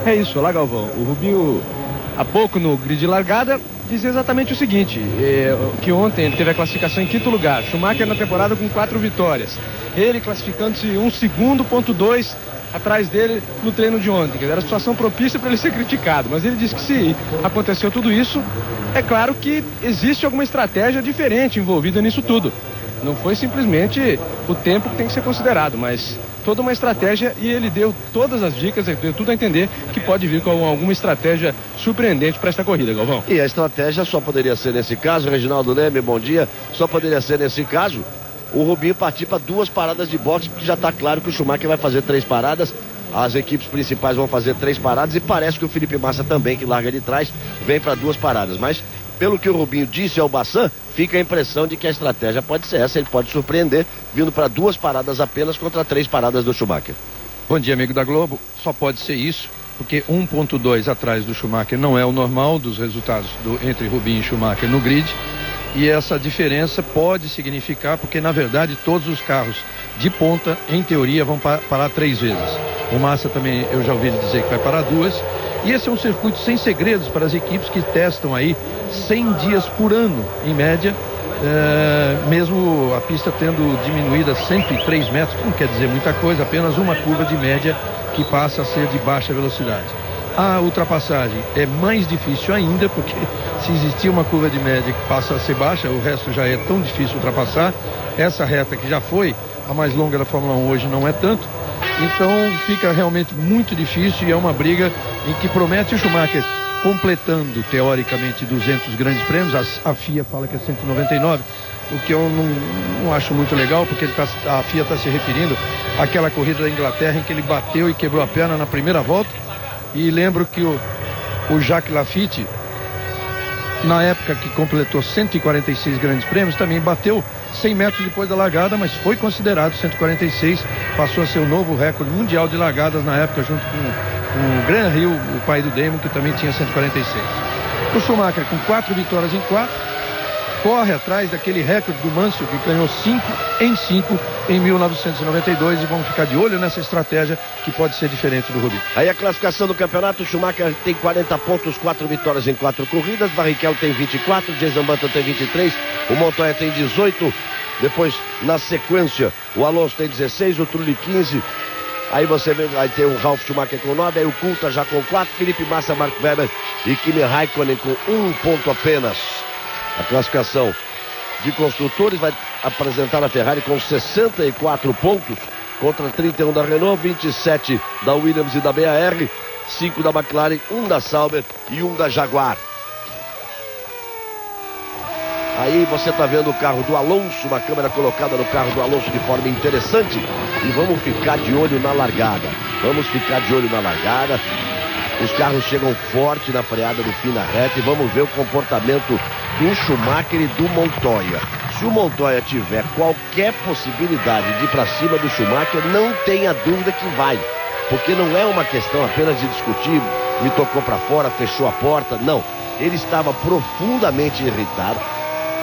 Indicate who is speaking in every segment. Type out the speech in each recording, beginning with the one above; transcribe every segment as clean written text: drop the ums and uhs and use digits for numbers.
Speaker 1: É isso, olá Galvão. O Rubinho, há pouco no grid de largada, dizia exatamente o seguinte, que ontem ele teve a classificação em quinto lugar, Schumacher na temporada com 4 vitórias, ele classificando-se 1 segundo, ponto 2 atrás dele no treino de ontem, que era a situação propícia para ele ser criticado, mas ele disse que se aconteceu tudo isso, é claro que existe alguma estratégia diferente envolvida nisso tudo. Não foi simplesmente o tempo que tem que ser considerado, mas toda uma estratégia, e ele deu todas as dicas, deu tudo a entender que pode vir com alguma estratégia surpreendente para esta corrida, Galvão.
Speaker 2: E a estratégia só poderia ser nesse caso, Reginaldo Leme, bom dia, só poderia ser nesse caso o Rubinho partir para 2 paradas de boxe, porque já está claro que o Schumacher vai fazer 3 paradas, as equipes principais vão fazer 3 paradas e parece que o Felipe Massa também, que larga de trás, vem para 2 paradas, mas pelo que o Rubinho disse ao Bassan, fica a impressão de que a estratégia pode ser essa, ele pode surpreender, vindo para 2 paradas apenas contra 3 paradas do Schumacher.
Speaker 3: Bom dia, amigo da Globo, só pode ser isso, porque 1.2 atrás do Schumacher não é o normal dos resultados entre Rubinho e Schumacher no grid, e essa diferença pode significar, porque na verdade todos os carros de ponta, em teoria, vão parar 3 vezes. O Massa também, eu já ouvi ele dizer que vai parar 2, e esse é um circuito sem segredos para as equipes que testam aí 100 dias por ano, em média, mesmo a pista tendo diminuído a 103 metros, que não quer dizer muita coisa, apenas uma curva de média que passa a ser de baixa velocidade. A ultrapassagem é mais difícil ainda, porque se existir uma curva de média que passa a ser baixa, o resto já é tão difícil ultrapassar. Essa reta que já foi a mais longa da Fórmula 1 hoje não é tanto, então fica realmente muito difícil, e é uma briga em que promete o Schumacher completando teoricamente 200 grandes prêmios. A FIA fala que é 199, o que eu não acho muito legal, porque a FIA está se referindo àquela corrida da Inglaterra em que ele bateu e quebrou a perna na primeira volta. E lembro que o Jacques Laffite, na época que completou 146 grandes prêmios, também bateu 100 metros depois da largada, mas foi considerado 146, passou a ser o novo recorde mundial de largadas na época, junto com o Graham Hill, o pai do Damon, que também tinha 146. O Schumacher, com 4 vitórias em 4, corre atrás daquele recorde do Mansell, que ganhou 5 em 1992, e vamos ficar de olho nessa estratégia que pode ser diferente do Rubinho.
Speaker 2: Aí a classificação do campeonato, o Schumacher tem 40 pontos, 4 vitórias em 4 corridas, Barrichello tem 24, Jason Button tem 23, o Montoya tem 18, depois na sequência o Alonso tem 16, o Trulli 15, aí você vai ter o Ralf Schumacher com 9, aí o Coulthard já com 4, Felipe Massa, Mark Webber e Kimi Raikkonen com 1 ponto apenas. A classificação de construtores vai apresentar a Ferrari com 64 pontos contra 31 da Renault, 27 da Williams e da BAR, 5 da McLaren, 1 da Sauber e 1 da Jaguar. Aí você está vendo o carro do Alonso, uma câmera colocada no carro do Alonso de forma interessante, e vamos ficar de olho na largada. Os carros chegam forte na freada do fim da reta, e vamos ver o comportamento do Schumacher e do Montoya. Se o Montoya tiver qualquer possibilidade de ir para cima do Schumacher, não tenha dúvida que vai, porque não é uma questão apenas de discutir, me tocou para fora, fechou a porta, não. Ele estava profundamente irritado.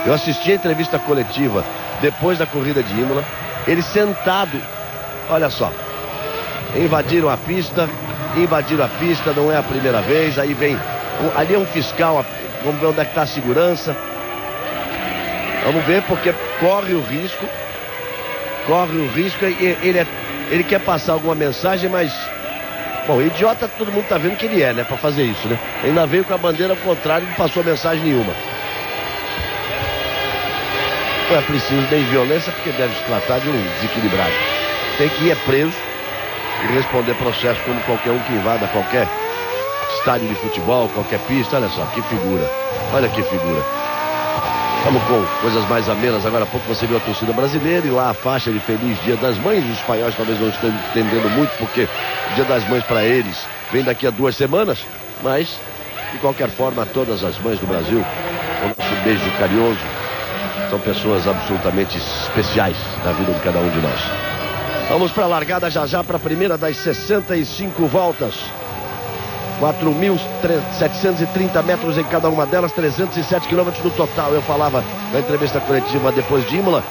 Speaker 2: Eu assisti a entrevista coletiva depois da corrida de Imola, ele sentado, olha só, invadiram a pista, não é a primeira vez, aí vem, ali é um fiscal, vamos ver onde é que está a segurança, vamos ver, porque corre o risco, e ele quer passar alguma mensagem, mas, bom, idiota todo mundo tá vendo que ele é, né, pra fazer isso, né, ainda veio com a bandeira ao contrário e não passou mensagem nenhuma. Não é preciso nem violência, porque deve se tratar de um desequilibrado, tem que ir preso e responder processo como qualquer um que invada qualquer estádio de futebol, qualquer pista. Olha só, que figura. Olha que figura. Vamos com coisas mais amenas. Agora há pouco você viu a torcida brasileira e lá a faixa de Feliz Dia das Mães. Os espanhóis talvez não estejam entendendo muito, porque o Dia das Mães para eles vem daqui a 2 semanas. Mas, de qualquer forma, todas as mães do Brasil, o nosso beijo carinhoso. São pessoas absolutamente especiais na vida de cada um de nós. Vamos para a largada já para a primeira das 65 voltas. 4.730 metros em cada uma delas, 307 quilômetros no total. Eu falava na entrevista coletiva depois de Imola,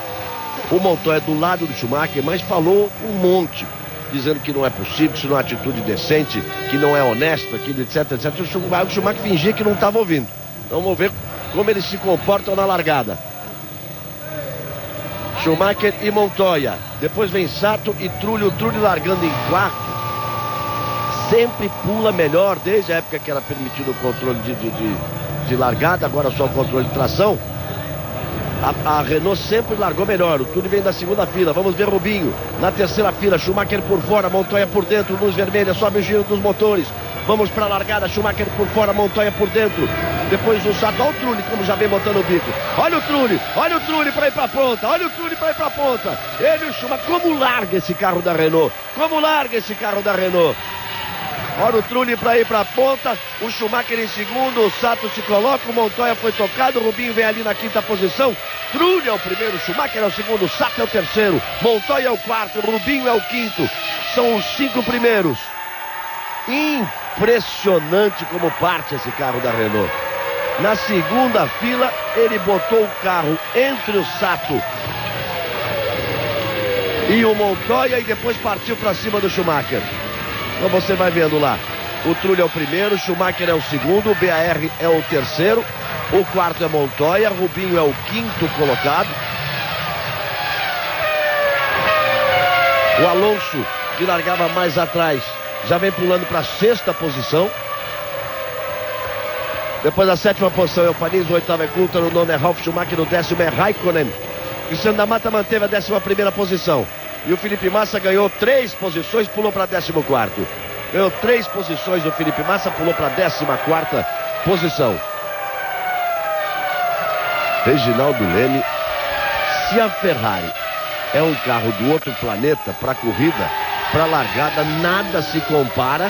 Speaker 2: o Montoya do lado do Schumacher, mas falou um monte. dizendo que não é possível, que isso não é atitude decente, que não é honesto, que etc, etc. O Schumacher fingia que não estava ouvindo. Então vamos ver como eles se comportam na largada. Schumacher e Montoya. Depois vem Sato e Trulli. O Trulli largando em quarto. Sempre pula melhor, desde a época que era permitido o controle de largada, agora só o controle de tração. A Renault sempre largou melhor. O Trulli vem da segunda fila. Vamos ver Rubinho na terceira fila. Schumacher por fora, Montoya por dentro. Luz vermelha, sobe o giro dos motores. Vamos para a largada. Schumacher por fora, Montoya por dentro. Depois o Sato. Olha o Trulli como já vem botando o bico. Olha o Trulli para ir para a ponta. Olha o Trulli para ir para a ponta. Ele e o Schumacher. Como larga esse carro da Renault? Como larga esse carro da Renault? Olha o Trulli para ir para a ponta, o Schumacher em segundo, o Sato se coloca, o Montoya foi tocado, o Rubinho vem ali na quinta posição, Trulli é o primeiro, Schumacher é o segundo, o Sato é o terceiro, Montoya é o quarto, o Rubinho é o quinto, são os 5 primeiros. Impressionante como parte esse carro da Renault. Na segunda fila, ele botou o carro entre o Sato e o Montoya e depois partiu para cima do Schumacher. Então você vai vendo lá, o Trulli é o primeiro, Schumacher é o segundo, o BAR é o terceiro, o quarto é Montoya, Rubinho é o quinto colocado. O Alonso, que largava mais atrás, já vem pulando para a sexta posição. Depois da sétima posição é o Panis, o oitavo é Coulthard, o nono é Ralf Schumacher, o décimo é Raikkonen. Cristiano da Mata manteve a 11ª posição. E o Felipe Massa ganhou 3 posições, pulou para 14º. Ganhou 3 posições, o Felipe Massa pulou para 14ª posição. Reginaldo Leme, se a Ferrari é um carro do outro planeta para corrida, para largada, nada se compara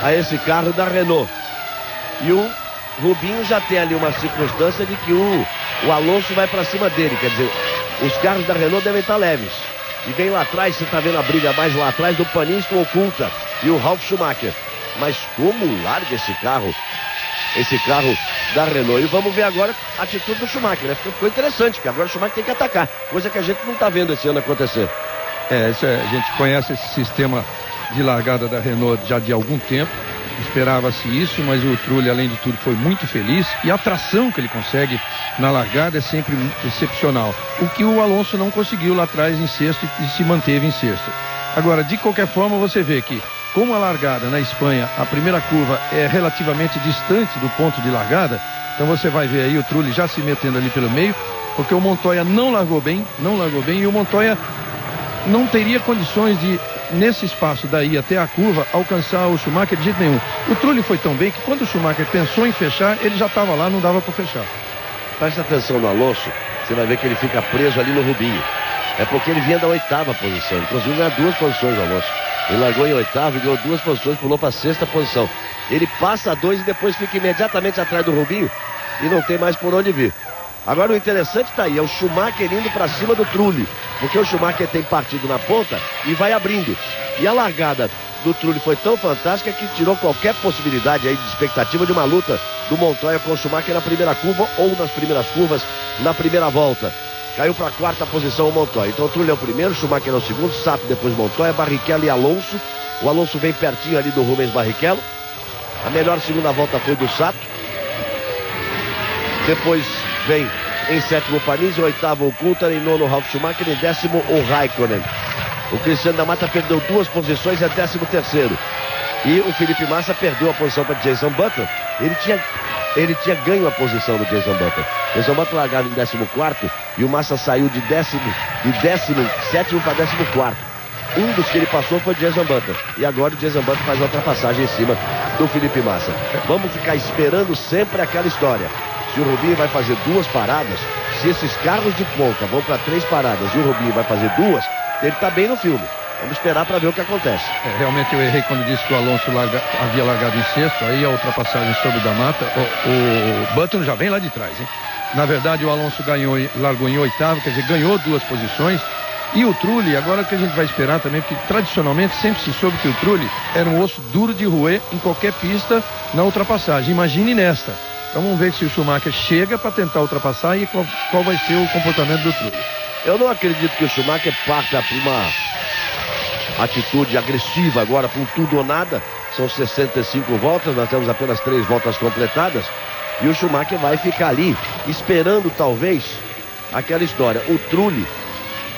Speaker 2: a esse carro da Renault. E o Rubinho já tem ali uma circunstância de que o Alonso vai para cima dele, quer dizer, os carros da Renault devem estar leves. E vem lá atrás, você está vendo a briga mais lá atrás do Panis com o Coulthard e o Ralf Schumacher. Mas como larga esse carro da Renault. E vamos ver agora a atitude do Schumacher, né? Ficou interessante, porque agora o Schumacher tem que atacar, coisa que a gente não está vendo esse ano acontecer.
Speaker 3: A gente conhece esse sistema de largada da Renault já de algum tempo. Esperava-se isso, mas o Trulli, além de tudo, foi muito feliz e a tração que ele consegue na largada é sempre excepcional. O que o Alonso não conseguiu lá atrás em sexto e se manteve em sexto. Agora, de qualquer forma, você vê que, como a largada na Espanha, a primeira curva é relativamente distante do ponto de largada, então você vai ver aí o Trulli já se metendo ali pelo meio, porque o Montoya não largou bem, e o Montoya não teria condições de, nesse espaço daí até a curva, alcançar o Schumacher de jeito nenhum. O Trulli foi tão bem que quando o Schumacher pensou em fechar, ele já estava lá, não dava para fechar.
Speaker 2: Presta atenção no Alonso, você vai ver que ele fica preso ali no Rubinho. É porque ele vinha da 8ª posição, inclusive ganhou 2 posições o Alonso. Ele largou em 8º e ganhou 2 posições, pulou para a 6ª posição. Ele passa a 2 e depois fica imediatamente atrás do Rubinho e não tem mais por onde vir. Agora o interessante está aí, é o Schumacher indo para cima do Trulli, porque o Schumacher tem partido na ponta e vai abrindo. E a largada do Trulli foi tão fantástica que tirou qualquer possibilidade aí de expectativa de uma luta do Montoya com o Schumacher na primeira curva ou nas primeiras curvas na primeira volta. Caiu para a 4ª posição o Montoya. Então o Trulli é o primeiro, Schumacher é o segundo, Sato depois Montoya, Barrichello e Alonso. O Alonso vem pertinho ali do Rubens Barrichello. A melhor segunda volta foi do Sato. Depois vem em 7º o Panis, em 8º o Coulthard, em 9º o Ralf Schumacher, em 10º o Raikkonen. O Cristiano da Mata perdeu 2 posições, é 13º. E o Felipe Massa perdeu a posição para Jason Button. Ele tinha ganho a posição do Jason Button. Jason Button largava em 14º e o Massa saiu de 17º para 14º. Um dos que ele passou foi o Jason Button. E agora o Jason Button faz a ultrapassagem em cima do Felipe Massa. Vamos ficar esperando sempre aquela história. Se o Rubinho vai fazer 2 paradas, se esses carros de ponta vão para 3 paradas e o Rubinho vai fazer 2, ele está bem no filme. Vamos esperar para ver o que acontece.
Speaker 3: Realmente eu errei quando disse que o Alonso havia largado em sexto, aí a ultrapassagem sobre o da Mata. O Button já vem lá de trás, hein? Na verdade o Alonso largou em 8º, quer dizer, ganhou 2 posições. E o Trulli, agora o que a gente vai esperar também, porque tradicionalmente sempre se soube que o Trulli era um osso duro de roer em qualquer pista na ultrapassagem. Imagine nesta. Então vamos ver se o Schumacher chega para tentar ultrapassar e qual vai ser o comportamento do Trulli.
Speaker 2: Eu não acredito que o Schumacher parta atitude agressiva agora com tudo ou nada. São 65 voltas, nós temos apenas 3 voltas completadas. E o Schumacher vai ficar ali, esperando talvez aquela história. O Trulli,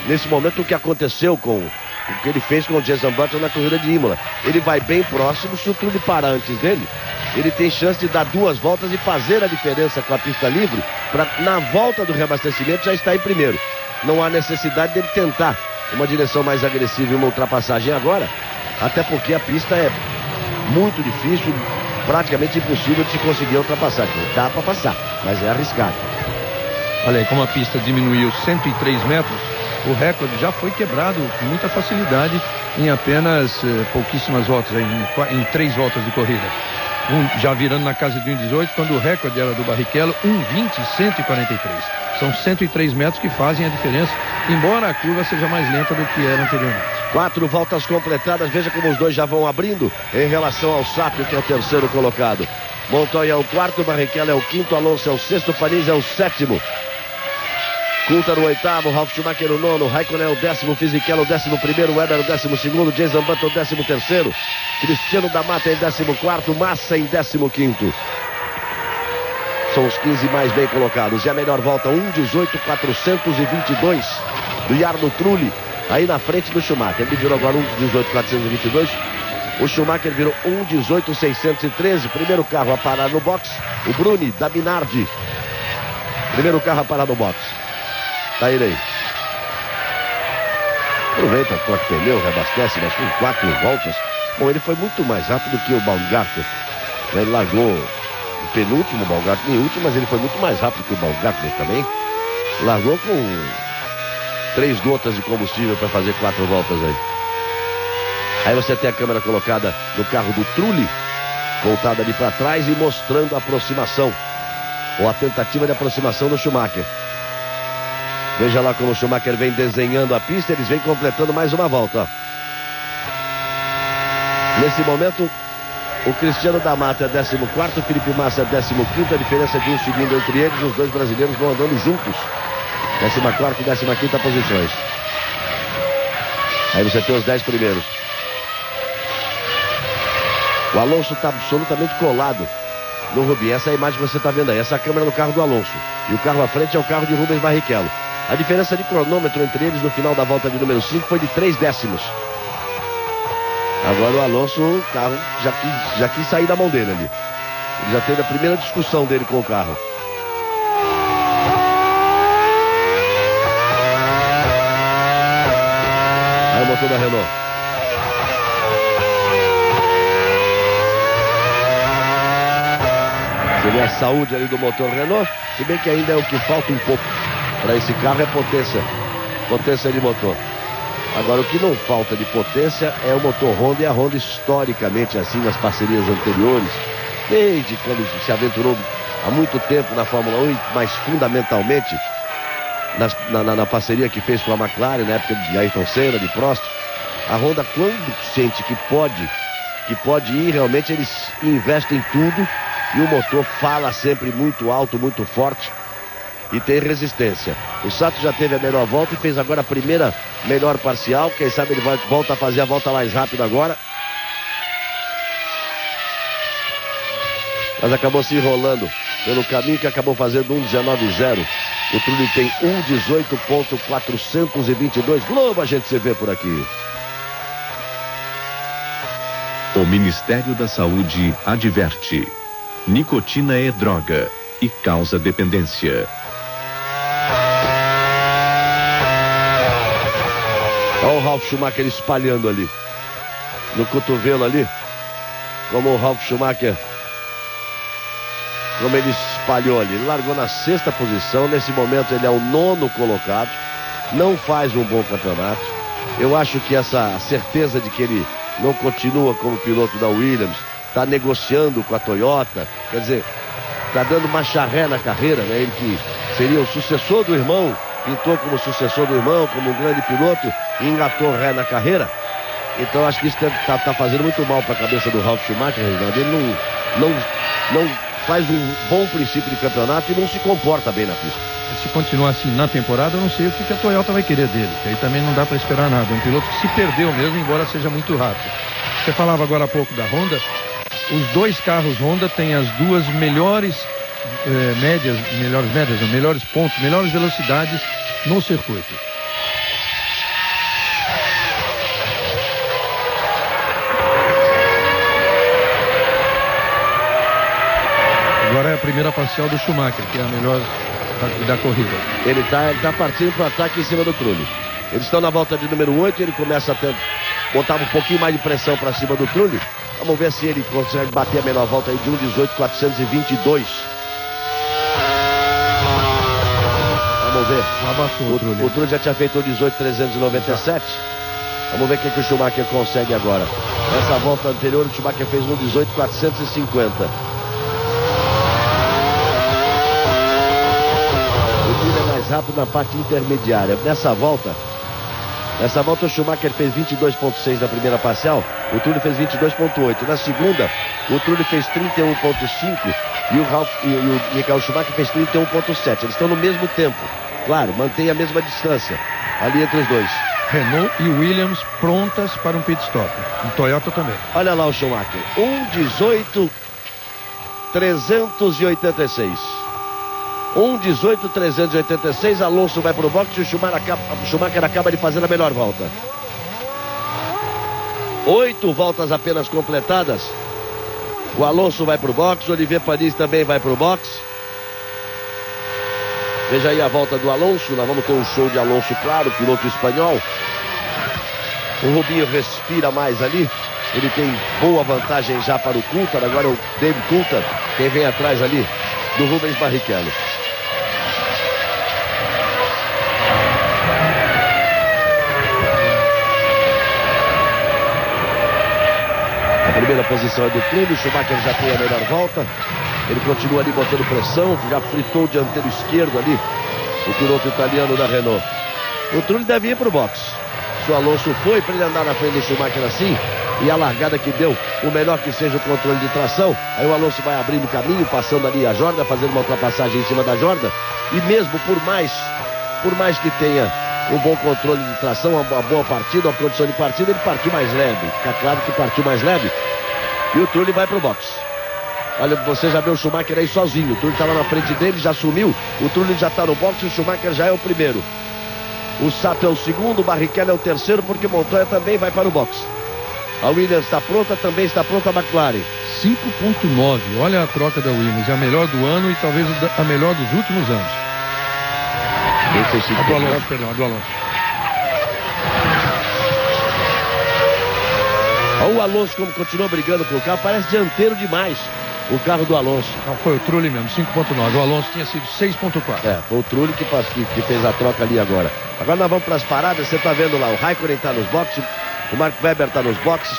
Speaker 2: nesse momento, o que aconteceu com o que ele fez com o Jenson Button na corrida de Imola. Ele vai bem próximo, se o Trulli parar antes dele, ele tem chance de dar 2 voltas e fazer a diferença com a pista livre, para na volta do reabastecimento já estar em primeiro. Não há necessidade dele tentar uma direção mais agressiva e uma ultrapassagem agora, até porque a pista é muito difícil, praticamente impossível de se conseguir ultrapassar. Dá para passar, mas é arriscado.
Speaker 3: Olha aí, como a pista diminuiu 103 metros, o recorde já foi quebrado com muita facilidade em apenas pouquíssimas voltas, em 3 voltas de corrida. Já virando na casa de 1,18, quando o recorde era do Barrichello, 1,20,143. São 103 metros que fazem a diferença, embora a curva seja mais lenta do que era anteriormente.
Speaker 2: 4 voltas completadas, veja como os dois já vão abrindo em relação ao Sapio, que é o terceiro colocado. Montoya é o quarto, Barrichello é o quinto, Alonso é o sexto, Panis é o sétimo. Coulthard no oitavo, Ralf Schumacher no nono, Raikkonen é o décimo, Fisichella o 11º, Weber o 12º, Jenson Button o 13º, Cristiano da Mata em 14º, Massa em 15º. São os 15 mais bem colocados. E a melhor volta, 1,18,422 do Jarno Trulli, aí na frente do Schumacher. Ele virou agora 1,18,422. O Schumacher virou 1,18,613. Primeiro carro a parar no box, o Bruni da Minardi. Primeiro carro a parar no box. Tá ele aí. Aproveita, troca pneu, reabastece, mas com 4 voltas. Bom, ele foi muito mais rápido que o Baumgartner. Ele largou o penúltimo, o Baumgartner em último, mas ele foi muito mais rápido que o Baumgartner também. Largou com 3 gotas de combustível para fazer 4 voltas aí. Aí você tem a câmera colocada no carro do Trulli, voltada ali para trás e mostrando a aproximação, ou a tentativa de aproximação do Schumacher. Veja lá como o Schumacher vem desenhando a pista, eles vêm completando mais uma volta, ó. Nesse momento, o Cristiano da Mata é 14º, Felipe Massa é 15º, a diferença de 1 segundo entre eles, os dois brasileiros vão andando juntos. 14ª e 15ª posições. Aí você tem os 10 primeiros. O Alonso está absolutamente colado no Rubinho. Essa é a imagem que você está vendo aí. Essa é a câmera do carro do Alonso. E o carro à frente é o carro de Rubens Barrichello. A diferença de cronômetro entre eles no final da volta de número 5 foi de 3 décimos. Agora o Alonso, o carro já quis sair da mão dele ali. Ele já teve a primeira discussão dele com o carro. Aí o motor da Renault. Você vê a saúde ali do motor Renault, se bem que ainda é o que falta um pouco para esse carro, é potência de motor. Agora, o que não falta de potência é o motor Honda, e a Honda historicamente assim nas parcerias anteriores, desde quando se aventurou há muito tempo na Fórmula 1, mas fundamentalmente na parceria que fez com a McLaren, na época de Ayrton Senna, de Prost, a Honda, quando sente que pode ir, realmente eles investem em tudo, e o motor fala sempre muito alto, muito forte, e tem resistência. O Sato já teve a melhor volta e fez agora a primeira melhor parcial. Quem sabe ele volta a fazer a volta mais rápida agora. Mas acabou se enrolando pelo caminho, que acabou fazendo 1,19,0. O Trulli tem 1,18,422. Globo, a gente se vê por aqui.
Speaker 4: O Ministério da Saúde adverte: nicotina é droga e causa dependência.
Speaker 2: Olha o Ralf Schumacher espalhando ali no cotovelo ali, como o Ralf Schumacher, como ele espalhou ali. Ele largou na 6ª posição. Nesse momento ele é o 9º colocado, não faz um bom campeonato. Eu acho que essa certeza de que ele não continua como piloto da Williams, está negociando com a Toyota, quer dizer, está dando marcha ré na carreira, né? Ele que seria o sucessor do irmão, pintou como sucessor do irmão, como um grande piloto, e engatou ré na carreira. Então acho que isso está fazendo muito mal para a cabeça do Ralf Schumacher, Reginaldo. Ele não faz um bom princípio de campeonato e não se comporta bem na pista.
Speaker 3: Se continuar assim na temporada, eu não sei o que a Toyota vai querer dele, que aí também não dá para esperar nada. É um piloto que se perdeu mesmo, embora seja muito rápido. Você falava agora há pouco da Honda. Os dois carros Honda têm as duas melhores melhores pontos, melhores velocidades no circuito. Agora é a primeira parcial do Schumacher, que é a melhor da corrida.
Speaker 2: Ele tá partindo para o ataque em cima do Trulli. Eles estão na volta de número 8, ele começa a botar um pouquinho mais de pressão para cima do Trulli. Vamos ver se ele consegue bater a menor volta aí de 1:18.422. Vamos ver. O Trulli já tinha feito 1:18.397. Vamos ver o que o Schumacher consegue agora. Nessa volta anterior, o Schumacher fez 1:18.450. Rápido na parte intermediária. Nessa volta o Schumacher fez 22.6 na primeira parcial, o Trulli fez 22.8. Na segunda, o Trulli fez 31.5 e o Michael Schumacher fez 31.7. Eles estão no mesmo tempo. Claro, mantém a mesma distância ali entre os dois.
Speaker 3: Renault e Williams prontas para um pit stop. E Toyota também.
Speaker 2: Olha lá o Schumacher. 1:18.386. 1:18.386, Alonso vai pro boxe e o Schumacher acaba de fazer a melhor volta. 8 voltas apenas completadas. O Alonso vai pro boxe, o Olivier Panis também vai pro boxe. Veja aí a volta do Alonso, nós vamos ter um show de Alonso, claro, piloto espanhol. O Rubinho respira mais ali. Ele tem boa vantagem já para o Coulthard, agora o David Coulthard, quem vem atrás ali do Rubens Barrichello. A primeira posição é do Trulli, o Schumacher já tem a melhor volta. Ele continua ali botando pressão, já fritou o dianteiro esquerdo ali, o piloto italiano da Renault. O Trulli deve ir para o boxe. Se o Alonso foi para ele andar na frente do Schumacher assim, e a largada que deu, o melhor que seja o controle de tração, aí o Alonso vai abrindo caminho, passando ali a Jordan, fazendo uma ultrapassagem em cima da Jordan, e mesmo por mais que tenha um bom controle de tração, uma boa partida, uma condição de partida, ele partiu mais leve. Fica claro que partiu mais leve. E o Trulli vai pro boxe. Olha, você já vê o Schumacher aí sozinho. O Trulli tá lá na frente dele, já sumiu. O Trulli já tá no boxe e o Schumacher já é o primeiro. O Sato é o segundo, o Barrichello é o terceiro, porque Montoya também vai para o boxe. A Williams está pronta, também está pronta a McLaren.
Speaker 3: 5.9, olha a troca da Williams, é a melhor do ano e talvez a melhor dos últimos anos. A do Alonso, perdão, a do Alonso.
Speaker 2: Olha o Alonso como continuou brigando com o carro, parece dianteiro demais o carro do Alonso.
Speaker 3: Não, foi o Trulli mesmo, 5.9, o Alonso tinha sido 6.4.
Speaker 2: Foi o Trulli que fez a troca ali agora. Agora nós vamos para as paradas, você está vendo lá, o Raikkonen está nos boxes, o Mark Webber está nos boxes,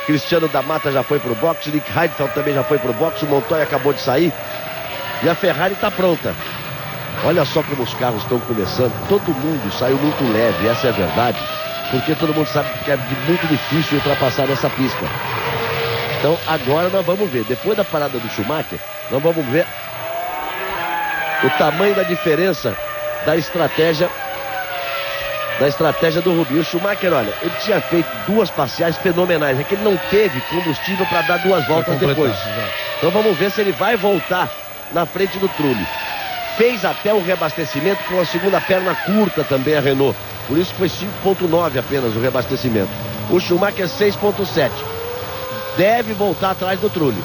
Speaker 2: Cristiano da Mata já foi pro boxe, Nick Heidfeld também já foi pro boxe, o Montoya acabou de sair e a Ferrari está pronta. Olha só como os carros estão começando, todo mundo saiu muito leve, essa é a verdade, porque todo mundo sabe que é muito difícil ultrapassar nessa pista. Então agora nós vamos ver, depois da parada do Schumacher, nós vamos ver o tamanho da diferença da estratégia do Rubinho. O Schumacher, olha, ele tinha feito 2 parciais fenomenais, é que ele não teve combustível para dar 2 voltas depois. Então vamos ver se ele vai voltar na frente do Trulli. Fez até o reabastecimento com a segunda perna curta também a Renault, por isso foi 5.9 apenas o reabastecimento. O Schumacher 6.7. Deve voltar atrás do Trulli.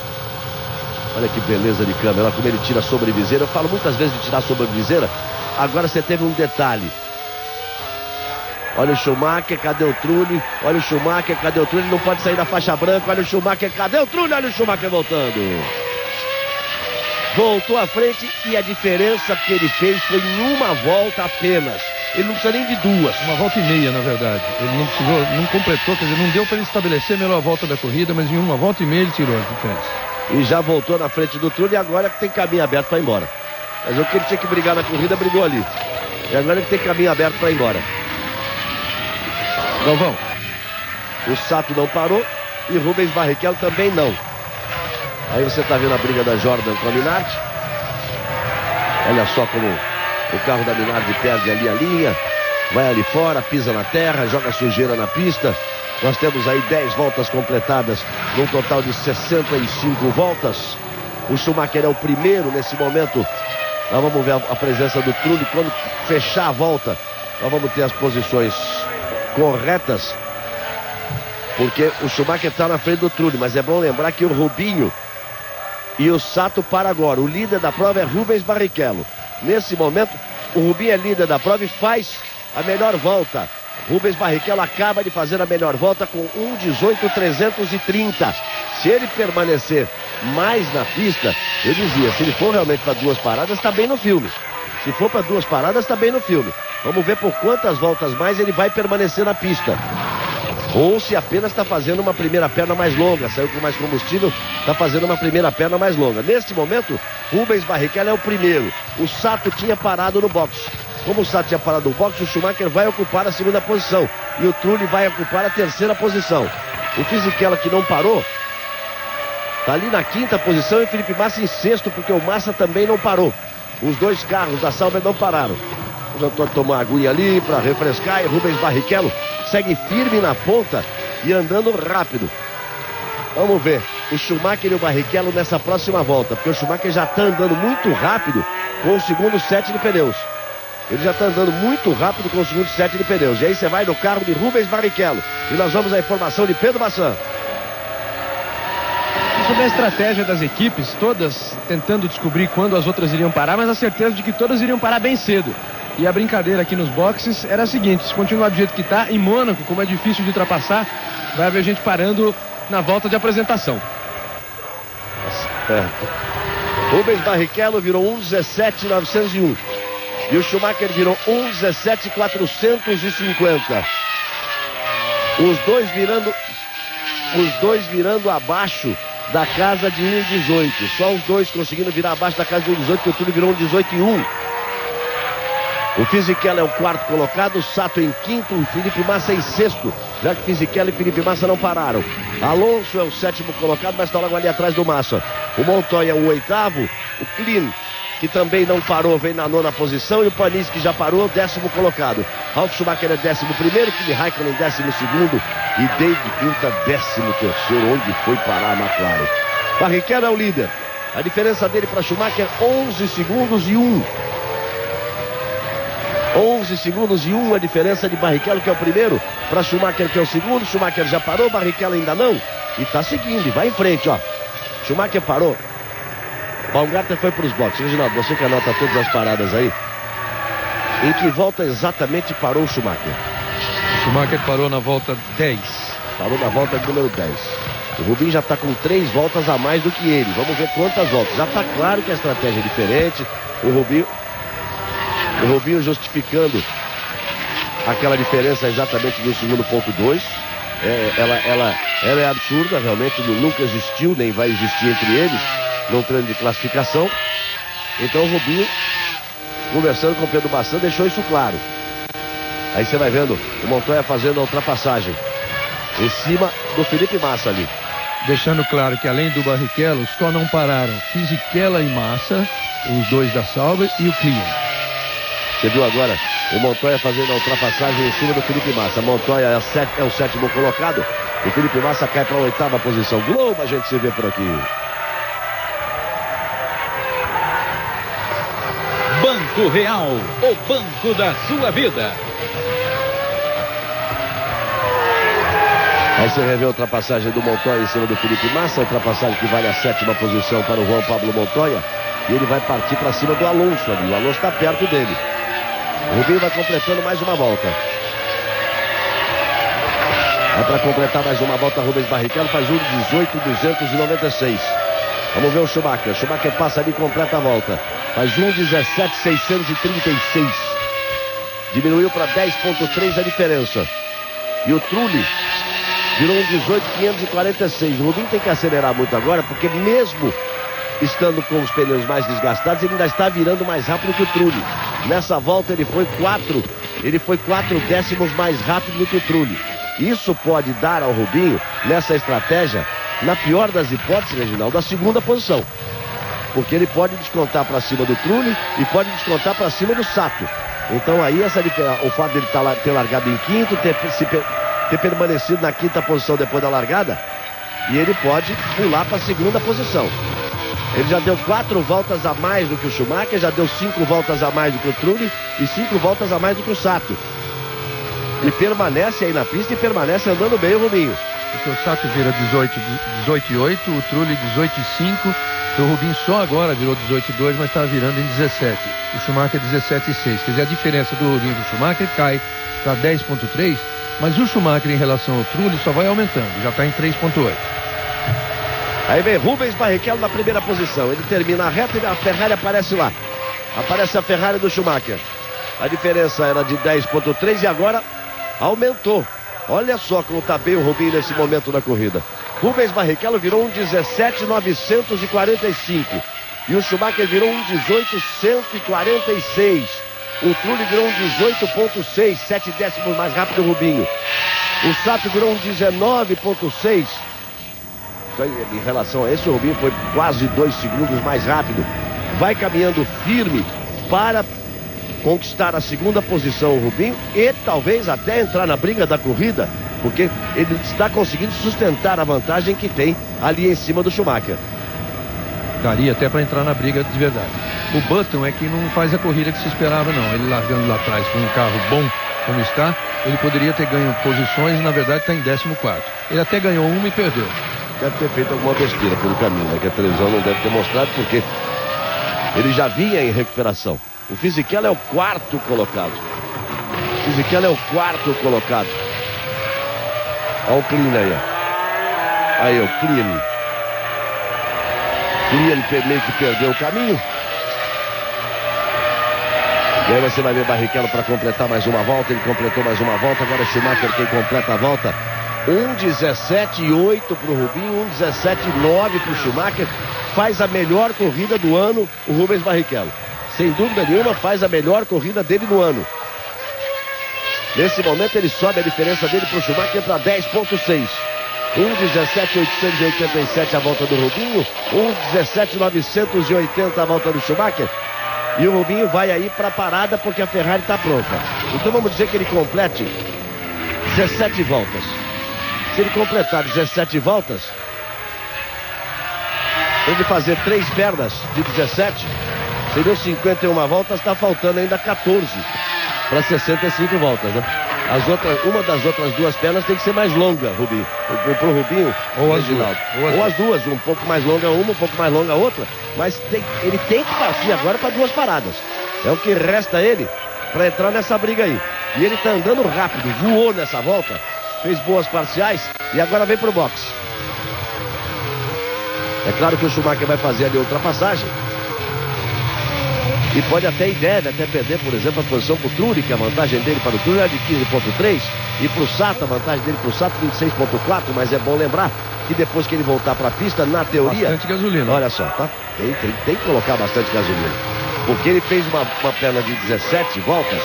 Speaker 2: Olha que beleza de câmera, olha como ele tira a sobreviseira. Eu falo muitas vezes de tirar a sobreviseira. Agora você teve um detalhe. Olha o Schumacher, cadê o Trulli? Olha o Schumacher, cadê o Trulli? Ele não pode sair da faixa branca. Olha o Schumacher, cadê o Trulli? Olha o Schumacher voltando. Voltou à frente e a diferença que ele fez foi em uma volta apenas. Ele não precisa nem de 2.
Speaker 3: Uma volta e meia, na verdade. Ele não precisou, não completou, quer dizer, não deu para ele estabelecer a melhor volta da corrida, mas em uma volta e meia ele tirou a diferença.
Speaker 2: E já voltou na frente do Trulli e agora tem caminho aberto para ir embora. Mas o que ele tinha que brigar na corrida, brigou ali. E agora ele tem caminho aberto para ir embora.
Speaker 3: Galvão.
Speaker 2: O Sato não parou e Rubens Barrichello também não. Aí você está vendo a briga da Jordan com a Minardi. Olha só como O carro da Minardi perde ali a linha, vai ali fora, pisa na terra, joga sujeira na pista. Nós temos aí 10 voltas completadas, num total de 65 voltas. O Schumacher é o primeiro nesse momento. Nós vamos ver a presença do Trulli. Quando fechar a volta, nós vamos ter as posições corretas, porque o Schumacher está na frente do Trulli, mas é bom lembrar que o Rubinho e o Sato para agora. O líder da prova é Rubens Barrichello. Nesse momento, o Rubinho é líder da prova e faz a melhor volta. Rubens Barrichello acaba de fazer a melhor volta com 1:18.330. Se ele permanecer mais na pista, eu dizia, se ele for realmente para 2 paradas, está bem no filme. Se for para 2 paradas, está bem no filme. Vamos ver por quantas voltas mais ele vai permanecer na pista. Ou se apenas está fazendo uma primeira perna mais longa, saiu com mais combustível, está fazendo uma primeira perna mais longa. Neste momento, Rubens Barrichello é o primeiro. O Sato tinha parado no box. Como o Sato tinha parado no box, o Schumacher vai ocupar a segunda posição. E o Trulli vai ocupar a terceira posição. O Fisichella, que não parou, está ali na 5ª posição, e o Felipe Massa em 6º, porque o Massa também não parou. Os 2 carros da Sauber não pararam. O doutor tomou uma aguinha ali para refrescar, e Rubens Barrichello segue firme na ponta e andando rápido. Vamos ver o Schumacher e o Barrichello nessa próxima volta, porque o Schumacher já está andando muito rápido com o segundo set de pneus. Ele já está andando muito rápido com o segundo set de pneus. E aí você vai no carro de Rubens Barrichello. E nós vamos à informação de Pedro Bassan.
Speaker 1: Sobre a estratégia das equipes, todas tentando descobrir quando as outras iriam parar, mas a certeza de que todas iriam parar bem cedo. E a brincadeira aqui nos boxes era a seguinte: se continuar do jeito que está, em Mônaco, como é difícil de ultrapassar, vai haver gente parando na volta de apresentação.
Speaker 2: Rubens Barrichello virou 1:17.901. E o Schumacher virou 1:17.450. Os dois virando abaixo da casa de 1:18. Só os dois conseguindo virar abaixo da casa de 1:18, que o Trulli virou 1:18.1. O Fisichella é o 4º colocado, o Sato em 5º, o Felipe Massa em 6º, já que Fisichella e Felipe Massa não pararam. Alonso é o 7º colocado, mas está logo ali atrás do Massa. O Montoya é o 8º, o Klein, que também não parou, vem na 9ª posição, e o Panis, que já parou, 10º colocado. Ralf Schumacher é 11º, Kimi Raikkonen 12º e David Coulthard 13º, onde foi parar a McLaren. Barrichello é o líder. A diferença dele para Schumacher, 11 segundos e 1. 11 segundos e 1 a diferença de Barrichello, que é o primeiro, para Schumacher, que é o segundo. Schumacher já parou, Barrichello ainda não. E está seguindo, e vai em frente, ó. Schumacher parou. Baumgartner foi para os boxes. Reginaldo, você que anota todas as paradas aí. Em que volta exatamente parou o Schumacher?
Speaker 3: O Schumacher parou na volta 10.
Speaker 2: Parou na volta número 10. O Rubinho já está com 3 voltas a mais do que ele. Vamos ver quantas voltas. Já está claro que a estratégia é diferente. O Rubinho justificando aquela diferença exatamente do segundo ponto 2. Ela é absurda, realmente nunca existiu, nem vai existir entre eles num treino de classificação. Então o Rubinho, conversando com o Pedro Bassan, deixou isso claro. Aí você vai vendo o Montoya fazendo a ultrapassagem em cima do Felipe Massa ali.
Speaker 3: Deixando claro que além do Barrichello, só não pararam Fisichella e Massa, os 2 da Sauber, e o Klein.
Speaker 2: Você viu agora o Montoya fazendo a ultrapassagem em cima do Felipe Massa. Montoya é o 7º colocado. O Felipe Massa cai para a 8ª posição. Globo, a gente se vê por aqui.
Speaker 5: Banco Real, o banco da sua vida.
Speaker 2: Aí você revê a ultrapassagem do Montoya em cima do Felipe Massa. Ultrapassagem que vale a 7ª posição para o Juan Pablo Montoya. E ele vai partir para cima do Alonso ali. O Alonso está perto dele. O Rubinho vai completando mais uma volta. Vai para completar mais uma volta. Rubens Barrichello faz 1:18.296. Vamos ver o Schumacher. Schumacher passa ali e completa a volta. Faz 1:17.636. Diminuiu para 10.3 a diferença. E o Trulli virou 1:18.546. O Rubinho tem que acelerar muito agora, porque mesmo estando com os pneus mais desgastados, ele ainda está virando mais rápido que o Trulli. Nessa volta ele foi 4 décimos mais rápido do que o Trulli. Isso pode dar ao Rubinho, nessa estratégia, na pior das hipóteses, Reginaldo, a 2ª posição. porque ele pode descontar para cima do Trulli e pode descontar para cima do Sato. Então aí o fato dele ter largado em quinto, ter permanecido na quinta posição depois da largada, e ele pode pular para a segunda posição. Ele já deu 4 voltas a mais do que o Schumacher, já deu 5 voltas a mais do que o Trulli e 5 voltas a mais do que o Sato. Ele permanece aí na pista e permanece andando bem o Rubinho.
Speaker 3: Porque o Sato vira 18,8, o Trulli 18,5, o Rubinho só agora virou 18,2, mas está virando em 17. O Schumacher 17,6. Quer dizer, a diferença do Rubinho para o Schumacher cai para 10,3, mas o Schumacher em relação ao Trulli só vai aumentando, já está em 3,8.
Speaker 2: Aí vem Rubens Barrichello na primeira posição. Ele termina a reta e a Ferrari aparece lá. Aparece a Ferrari do Schumacher. A diferença era de 10,3 e agora aumentou. Olha só como está bem o Rubinho nesse momento da corrida. Rubens Barrichello virou um 17,945. E o Schumacher virou um 18,146. O Trulli virou um 18,6, 7 décimos mais rápido o Rubinho. O Sato virou um 19,6. Em relação a esse, o Rubinho foi quase 2 segundos mais rápido. Vai caminhando firme para conquistar a segunda posição o Rubinho e talvez até entrar na briga da corrida, porque ele está conseguindo sustentar a vantagem que tem ali em cima do Schumacher.
Speaker 3: Daria até para entrar na briga de verdade. O Button é que não faz a corrida que se esperava, não. Ele largando lá atrás com um carro bom como está, ele poderia ter ganho posições e na verdade está em 14º. Ele até ganhou uma e perdeu.
Speaker 2: Deve ter feito alguma besteira pelo caminho, né? Que a televisão não deve ter mostrado, porque ele já vinha em recuperação. O Fisichella é o 4º colocado. O Fisichella é o 4º colocado. Olha o Klein aí, ó. Aí, o Klein. Klein meio que perdeu o caminho. E aí você vai ver Barrichello para completar mais uma volta. Ele completou mais uma volta. Agora é Schumacher quem completa a volta. 1,17,8 para o Rubinho, 1,17,9 para o Schumacher. Faz a melhor corrida do ano o Rubens Barrichello. Sem dúvida nenhuma, faz a melhor corrida dele no ano. Nesse momento ele sobe a diferença dele para o Schumacher para 10,6. 1,17,887 a volta do Rubinho, 1,17,980 a volta do Schumacher. E o Rubinho vai aí para a parada porque a Ferrari está pronta. Então vamos dizer que ele complete 17 voltas. Se ele completar 17 voltas, ele fazer 3 pernas de 17, seriam 51 voltas, está faltando ainda 14 para 65 voltas, né? Uma das outras 2 pernas tem que ser mais longa, Rubinho. Pro Rubinho,
Speaker 3: ou as duas.
Speaker 2: Ou as duas, um pouco mais longa uma, um pouco mais longa a outra. Mas ele tem que partir agora para 2 paradas. É o que resta a ele para entrar nessa briga aí. E ele está andando rápido, voou nessa volta, fez boas parciais e agora vem pro boxe. É claro que o Schumacher vai fazer ali a ultrapassagem. E pode até e deve até perder, por exemplo, a posição para o Trulli, que a vantagem dele para o Trulli é de 15,3. E para o Sato, a vantagem dele para o Sato 26,4. Mas é bom lembrar que depois que ele voltar para a pista, na teoria...
Speaker 3: Bastante gasolina.
Speaker 2: Olha só, tá? Tem que colocar bastante gasolina. Porque ele fez uma perna de 17 voltas.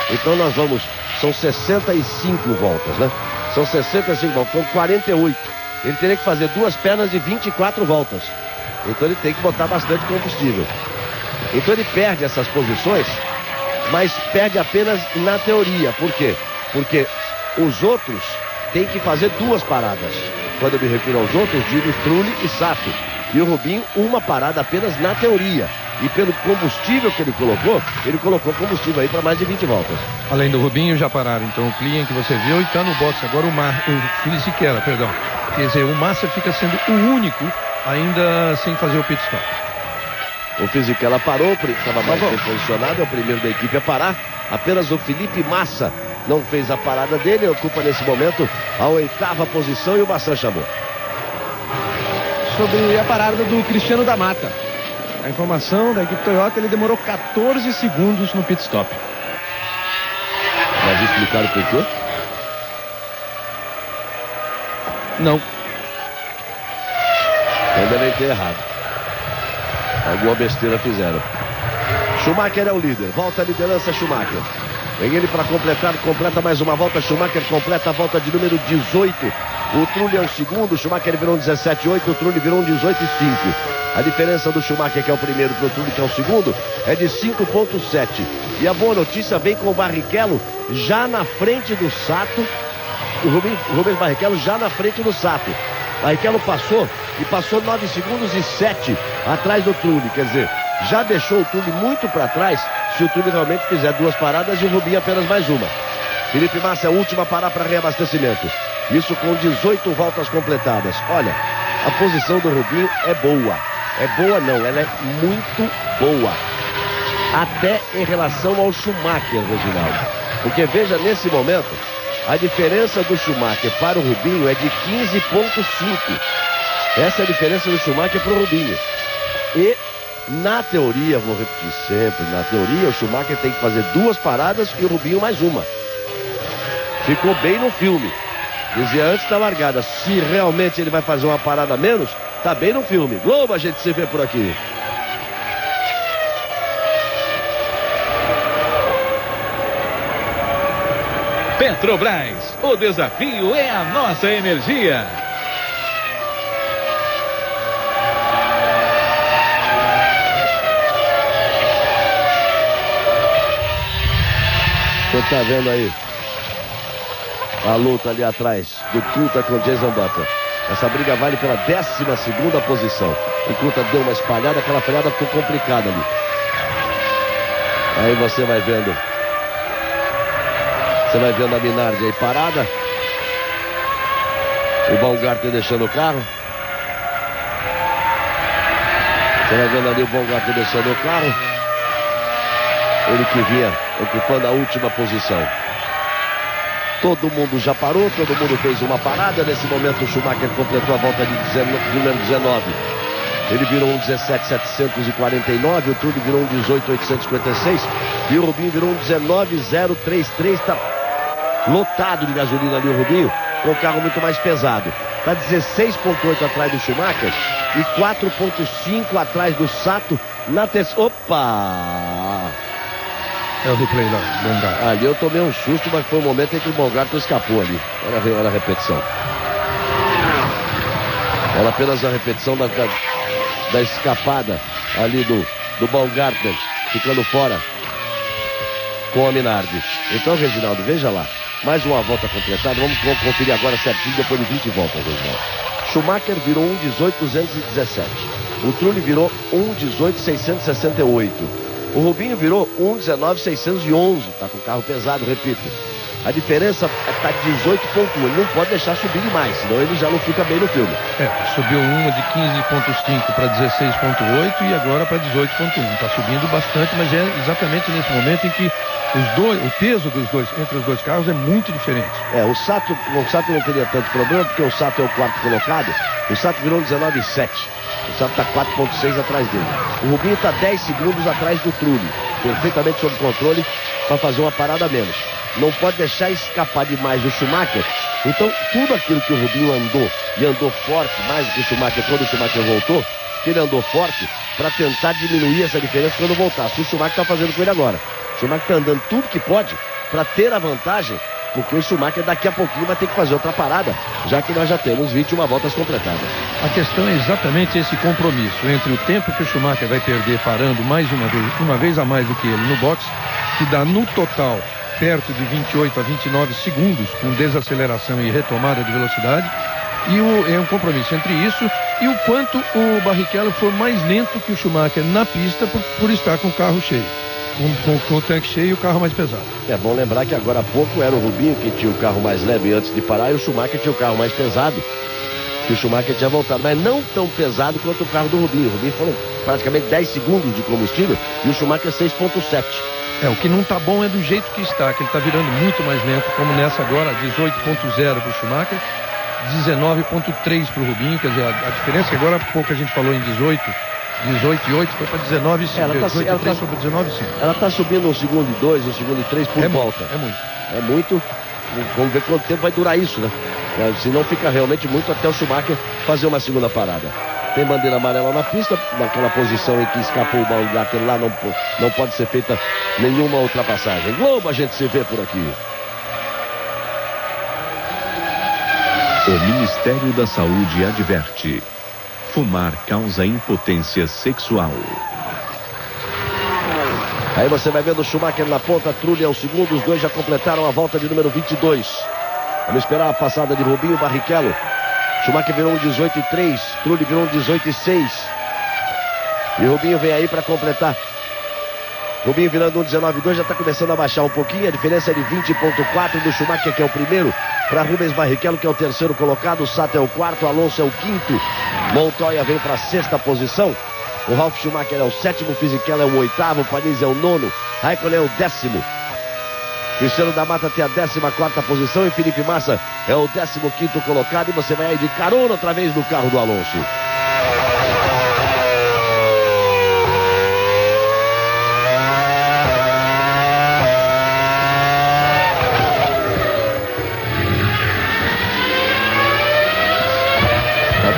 Speaker 2: Então nós vamos... São 65 voltas, né? São 65 voltas, são 48. Ele teria que fazer 2 pernas de 24 voltas. Então ele tem que botar bastante combustível. Então ele perde essas posições, mas perde apenas na teoria. Por quê? Porque os outros têm que fazer 2 paradas. Quando eu me refiro aos outros, digo Trulli e Sato. E o Rubinho, uma parada apenas na teoria. E pelo combustível que ele colocou combustível aí para mais de 20 voltas.
Speaker 3: Além do Rubinho, já pararam então o Klein que você viu e está no boxe agora o Fisichella, perdão. Quer dizer, o Massa fica sendo o único ainda sem fazer o pit stop.
Speaker 2: O Fisichella parou, estava mais bem posicionado, é o primeiro da equipe a parar. Apenas o Felipe Massa não fez a parada dele, ocupa nesse momento a 8ª posição e o Massan chamou.
Speaker 1: Sobre a parada do Cristiano da Mata. A informação da equipe Toyota, ele demorou 14 segundos no pit stop.
Speaker 2: Mas explicaram por quê?
Speaker 1: Não.
Speaker 2: Ainda nem ter errado. Alguma besteira fizeram. Schumacher é o líder. Volta a liderança, Schumacher. Vem ele para completar. Completa mais uma volta. Schumacher completa a volta de número 18. O Trulli é o segundo. Schumacher virou um 17,8. O Trulli virou um 18,5. A diferença do Schumacher, que é o primeiro, para o Trulli, que é o segundo, é de 5,7. E a boa notícia vem com o Barrichello já na frente do Sato. O Rubens Barrichello já na frente do Sato. Barrichello passou e passou 9 segundos e 7 atrás do Trulli. Quer dizer, já deixou o Trulli muito para trás se o Trulli realmente fizer 2 paradas e o Rubinho apenas mais uma. Felipe Massa é a última a parar para reabastecimento. Isso com 18 voltas completadas. Olha, a posição do Rubinho é boa. É boa não, ela é muito boa. Até em relação ao Schumacher, Reginaldo. Porque veja, nesse momento, a diferença do Schumacher para o Rubinho é de 15,5. Essa é a diferença do Schumacher para o Rubinho. E, na teoria, vou repetir sempre, na teoria o Schumacher tem que fazer 2 paradas e o Rubinho mais uma. Ficou bem no filme. Dizia antes da largada, se realmente ele vai fazer uma parada a menos, tá bem no filme. Globo, a gente se vê por aqui.
Speaker 5: Petrobras, o desafio é a nossa energia.
Speaker 2: Você tá vendo aí a luta ali atrás do Kuta com o Jason Butler. Essa briga vale pela 12ª posição. O Kuta deu uma espalhada, aquela freada ficou complicada ali. Aí você vai vendo. Você vai vendo a Minardi aí parada. O Baumgartner deixando o carro. Você vai vendo ali o Baumgartner deixando o carro. Ele que vinha ocupando a última posição. Todo mundo já parou, todo mundo fez uma parada. Nesse momento o Schumacher completou a volta de número 19. Ele virou um 17.749, o Trulli virou um 18.856 e o Rubinho virou um 19.033. Está lotado de gasolina ali o Rubinho, com o carro muito mais pesado. Está 16,8 atrás do Schumacher e 4,5 atrás do Sato na terceira. Opa!
Speaker 3: É o replay lá, Baumgartner.
Speaker 2: Ali eu tomei um susto, mas foi o momento em que o Baumgartner escapou ali. Olha a repetição. Olha apenas a repetição da escapada ali do Baumgartner, ficando fora com a Minardi. Então, Reginaldo, veja lá. Mais uma volta completada. Vamos conferir agora certinho, depois de 20 voltas, Reginaldo. Schumacher virou 1.18.217. O Trulli virou 1.18.668. O Rubinho virou 1.19.611. Tá com carro pesado, repito. A diferença está 18,1. Ele não pode deixar subir mais, senão ele já não fica bem no filme.
Speaker 3: Subiu uma de 15,5 para 16,8 e agora para 18,1. Está subindo bastante, mas é exatamente nesse momento em que o peso dos dois, entre os dois carros é muito diferente.
Speaker 2: O Sato não teria tanto problema, porque o Sato é o 4º colocado. O Sato virou 19,7. O Sato está 4,6 atrás dele. O Rubinho está 10 segundos atrás do Trulli. Perfeitamente sob controle para fazer uma parada a menos. Não pode deixar escapar demais do Schumacher. Então, tudo aquilo que o Rubinho andou, e andou forte, mais do que o Schumacher, quando o Schumacher voltou, que ele andou forte para tentar diminuir essa diferença quando voltasse. O Schumacher está fazendo com ele agora. O Schumacher está andando tudo que pode para ter a vantagem, porque o Schumacher daqui a pouquinho vai ter que fazer outra parada, já que nós já temos 21 voltas completadas.
Speaker 3: A questão é exatamente esse compromisso entre o tempo que o Schumacher vai perder parando mais uma vez a mais do que ele no box, que dá no total perto de 28 a 29 segundos, com desaceleração e retomada de velocidade, e é um compromisso entre isso e o quanto o Barrichello for mais lento que o Schumacher na pista por estar com o carro cheio, com o tanque cheio e o carro mais pesado.
Speaker 2: É bom lembrar que agora há pouco era o Rubinho que tinha o carro mais leve antes de parar e o Schumacher tinha o carro mais pesado, que o Schumacher tinha voltado, mas não tão pesado quanto o carro do Rubinho. O Rubinho foram praticamente 10 segundos de combustível e o Schumacher 6,7.
Speaker 3: O que não tá bom é do jeito que está, que ele tá virando muito mais lento, como nessa agora, 18,0 para o Schumacher, 19,3 para o Rubinho, quer dizer, a diferença que agora há pouco a gente falou em 18,8 foi para 19,5, 18,3 foi para 19,5.
Speaker 2: Ela tá subindo um segundo e 2, um segundo e 3 por volta.
Speaker 3: É muito.
Speaker 2: Vamos ver quanto tempo vai durar isso, né? Se não fica realmente muito até o Schumacher fazer uma segunda parada. Tem bandeira amarela na pista, naquela posição em que escapou o Baumgartner lá, não pode ser feita nenhuma ultrapassagem. Globo, a gente se vê por aqui.
Speaker 4: O Ministério da Saúde adverte: Fumar causa impotência sexual.
Speaker 2: Aí você vai vendo o Schumacher na ponta, Trulli é o segundo, os dois já completaram a volta de número 22. Vamos esperar a passada de Rubinho Barrichello. Schumacher virou um 18,3, Trulli virou um 18,6. E Rubinho vem aí para completar. Rubinho virando um 19,2, já está começando a baixar um pouquinho. A diferença é de 20,4 do Schumacher, que é o primeiro, para Rubens Barrichello, que é o terceiro colocado. O Sato é o quarto, Alonso é o quinto. Montoya vem para a sexta posição. O Ralf Schumacher é o sétimo, Fisichella é o oitavo, Panis é o nono, Raikkonen é o 10º. Cristiano da Mata tem a 14ª posição e Felipe Massa é o 15º colocado. E você vai aí de carona outra vez no carro do Alonso.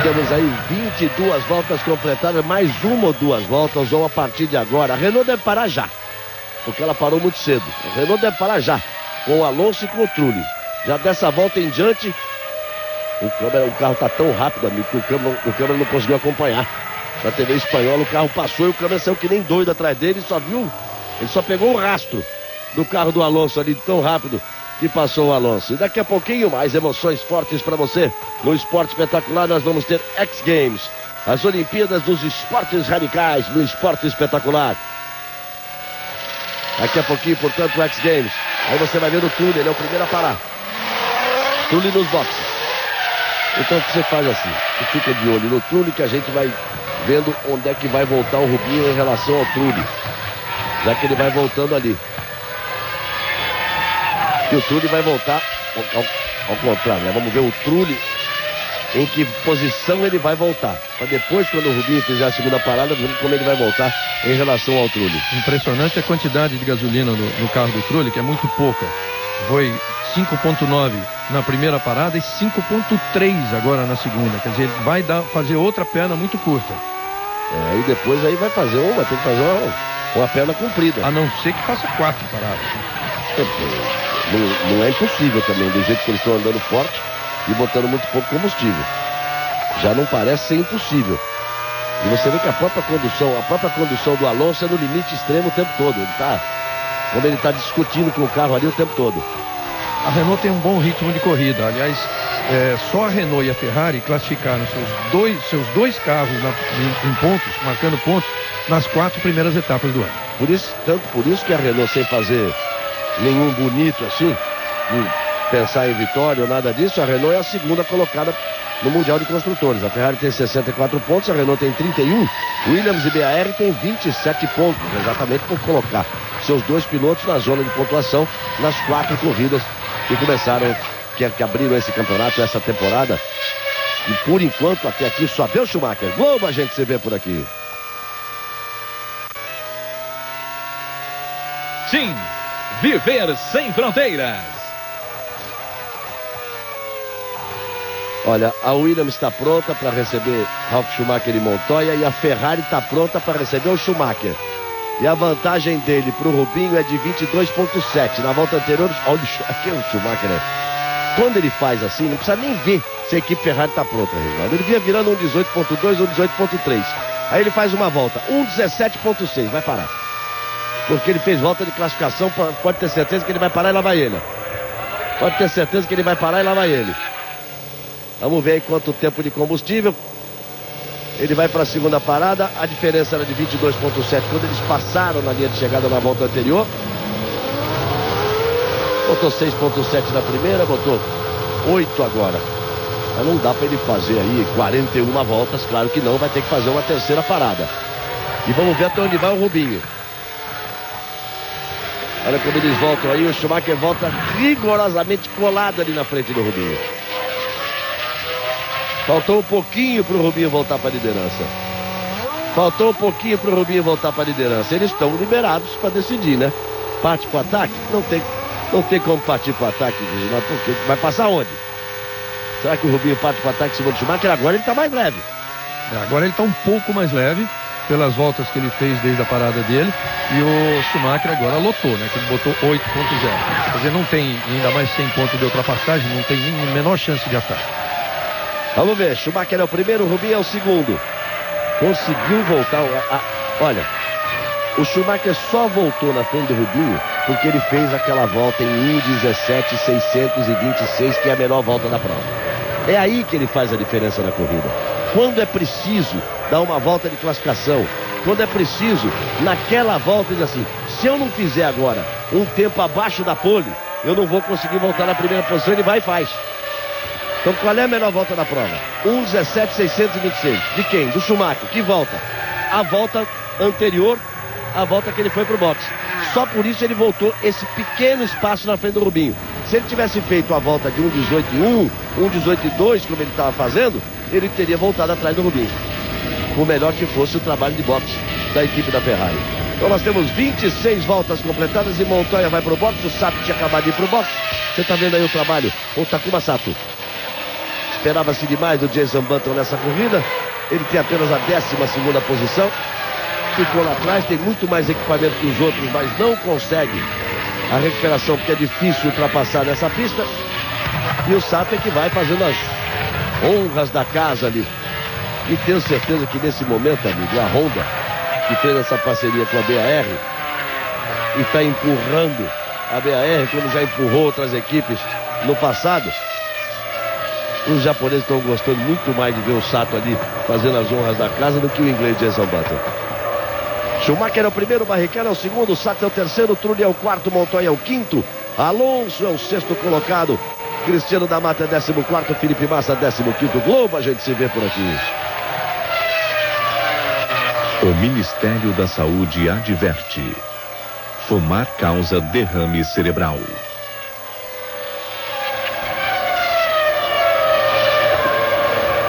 Speaker 2: Temos aí 22 voltas completadas, mais uma ou duas voltas, ou a partir de agora. A Renault deve parar já, porque ela parou muito cedo. A Renault deve parar já, com o Alonso e com o Trulli. Já dessa volta em diante, o carro está tão rápido, amigo, que o câmera não conseguiu acompanhar. Na TV espanhola, o carro passou e o câmera saiu que nem doido atrás dele, ele só pegou o rastro do carro do Alonso ali, tão rápido que passou o Alonso. E daqui a pouquinho, mais emoções fortes para você. No Esporte Espetacular nós vamos ter X Games, as Olimpíadas dos Esportes Radicais, no Esporte Espetacular. Daqui a pouquinho, portanto, o X Games. Aí você vai ver o Trulli, ele é o primeiro a parar. Trulli nos boxes. Então o que você faz assim? Você fica de olho no Trulli, que a gente vai vendo onde é que vai voltar o Rubinho em relação ao Trulli, já que ele vai voltando ali. E o Trulli vai voltar ao contrário, né? Vamos ver o Trulli em que posição ele vai voltar. Para depois, quando o Rubinho fizer a segunda parada, ver como ele vai voltar em relação ao Trulli.
Speaker 3: Impressionante a quantidade de gasolina no carro do Trulli, que é muito pouca. Foi 5,9 na primeira parada e 5,3 agora na segunda. Quer dizer, ele vai fazer outra perna muito curta.
Speaker 2: E depois aí vai ter que fazer uma perna comprida.
Speaker 3: A não ser que faça 4 paradas.
Speaker 2: Não é impossível também, do jeito que eles estão andando forte e botando muito pouco combustível. Já não parece ser impossível. E você vê que a própria condução do Alonso é no limite extremo o tempo todo. Como ele está discutindo com o carro ali o tempo todo.
Speaker 3: A Renault tem um bom ritmo de corrida. Aliás, só a Renault e a Ferrari classificaram seus dois carros em pontos, marcando pontos, nas 4 primeiras etapas do ano.
Speaker 2: Por isso que a Renault, sem fazer nenhum bonito assim, de pensar em vitória ou nada disso, a Renault é a segunda colocada no Mundial de Construtores. A Ferrari tem 64 pontos, a Renault tem 31, Williams e BAR tem 27 pontos, exatamente por colocar seus dois pilotos na zona de pontuação nas 4 corridas que começaram, que abriram esse campeonato, essa temporada. E por enquanto, até aqui, só deu Schumacher. Globo a gente se vê por aqui.
Speaker 5: Sim, viver sem fronteiras.
Speaker 2: Olha, a Williams está pronta para receber Ralf Schumacher e Montoya, e a Ferrari está pronta para receber o Schumacher. E a vantagem dele para o Rubinho é de 22,7. Na volta anterior, olha aqui o Schumacher, né? Quando ele faz assim, não precisa nem ver se a equipe Ferrari está pronta, Reginaldo. Ele vinha virando um 18,2 ou 18,3. Aí ele faz uma volta, 17,6, vai parar. Porque ele fez volta de classificação, pode ter certeza que ele vai parar e lá vai ele. Pode ter certeza que ele vai parar e lá vai ele. Vamos ver aí quanto tempo de combustível. Ele vai para a segunda parada, a diferença era de 22,7 quando eles passaram na linha de chegada na volta anterior. Botou 6,7 na primeira, botou 8 agora. Mas não dá para ele fazer aí 41 voltas, claro que não, vai ter que fazer uma terceira parada. E vamos ver até onde vai o Rubinho. Olha como eles voltam aí, o Schumacher volta rigorosamente colado ali na frente do Rubinho. Faltou um pouquinho para o Rubinho voltar para a liderança. Faltou um pouquinho para o Rubinho voltar para a liderança. Eles estão liberados para decidir, né? Parte para o ataque? Não tem como partir para o ataque, porque vai passar onde? Será que o Rubinho parte para o ataque em cima do Schumacher? Agora ele está mais leve.
Speaker 3: Agora ele está um pouco mais leve, pelas voltas que ele fez desde a parada dele, e o Schumacher agora lotou, né? Que ele botou 8,0. Quer dizer, não tem ainda mais 100 pontos de ultrapassagem, não tem nem a menor chance de ataque.
Speaker 2: Vamos ver, Schumacher é o primeiro, Rubinho é o segundo. Conseguiu voltar. Olha, o Schumacher só voltou na frente do Rubinho porque ele fez aquela volta em 1:17.626, que é a melhor volta da prova. É aí que ele faz a diferença na corrida. Quando é preciso dar uma volta de classificação, quando é preciso, naquela volta, diz assim, se eu não fizer agora um tempo abaixo da pole, eu não vou conseguir voltar na primeira posição. Ele vai e faz. Então qual é a melhor volta da prova? 1:17.626. De quem? Do Schumacher. Que volta? A volta anterior, a volta que ele foi pro boxe. Só por isso ele voltou esse pequeno espaço na frente do Rubinho. Se ele tivesse feito a volta de 1:18.1, 1:18.2, como ele estava fazendo, ele teria voltado atrás do Rubinho. Por melhor que fosse o trabalho de boxe da equipe da Ferrari. Então nós temos 26 voltas completadas e Montoya vai pro boxe. O Sato tinha acabado de ir pro boxe. Você está vendo aí o trabalho. O Takuma Sato. Esperava-se demais do Jenson Button nessa corrida. Ele tem apenas a 12ª posição. Ficou lá atrás, tem muito mais equipamento que os outros, mas não consegue a recuperação porque é difícil ultrapassar nessa pista. E o Sato é que vai fazendo as honras da casa ali. E tenho certeza que nesse momento, amigo, a Honda, que fez essa parceria com a BAR e está empurrando a BAR, como já empurrou outras equipes no passado, os japoneses estão gostando muito mais de ver o Sato ali fazendo as honras da casa do que o inglês Jenson Button. Schumacher é o primeiro, Barrichello é o segundo, Sato é o terceiro, Trulli é o quarto, Montoya é o quinto, Alonso é o sexto colocado, Cristiano da Mata é 14º, Felipe Massa 15º, Globo, a gente se vê por aqui.
Speaker 4: O Ministério da Saúde adverte: fumar causa derrame cerebral.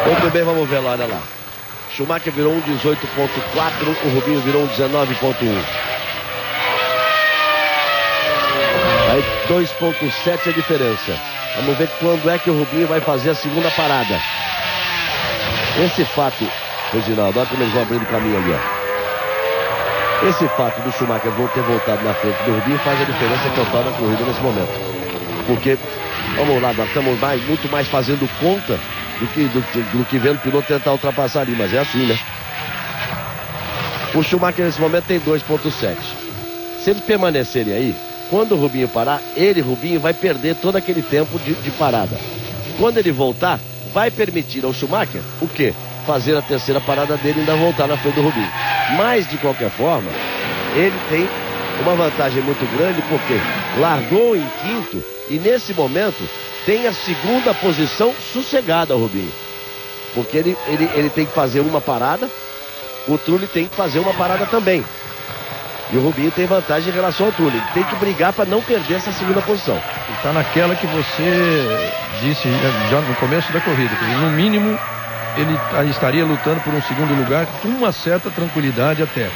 Speaker 2: Muito bem, vamos ver lá, olha lá. Schumacher virou 1:18.4, o Rubinho virou 19.1. Aí 2.7 a diferença. Vamos ver quando é que o Rubinho vai fazer a segunda parada. Esse fato, Reginaldo, olha como eles vão abrindo caminho ali, ó. Esse fato do Schumacher ter voltado na frente do Rubinho faz a diferença total na corrida nesse momento. Porque, vamos lá, nós estamos muito mais fazendo conta do que vendo o piloto tentar ultrapassar ali, mas é assim, né? O Schumacher nesse momento tem 2.7. Se eles permanecerem aí, quando o Rubinho parar, Rubinho, vai perder todo aquele tempo de parada. Quando ele voltar, vai permitir ao Schumacher o quê? Fazer a terceira parada dele e ainda voltar na frente do Rubinho. Mas, de qualquer forma, ele tem uma vantagem muito grande porque largou em quinto e nesse momento tem a segunda posição sossegada ao Rubinho. Porque ele tem que fazer uma parada, o Trulli tem que fazer uma parada também. E o Rubinho tem vantagem em relação ao Trulli. Ele tem que brigar para não perder essa segunda posição.
Speaker 3: Está naquela que você disse já no começo da corrida, que no mínimo ele estaria lutando por um segundo lugar com uma certa tranquilidade até.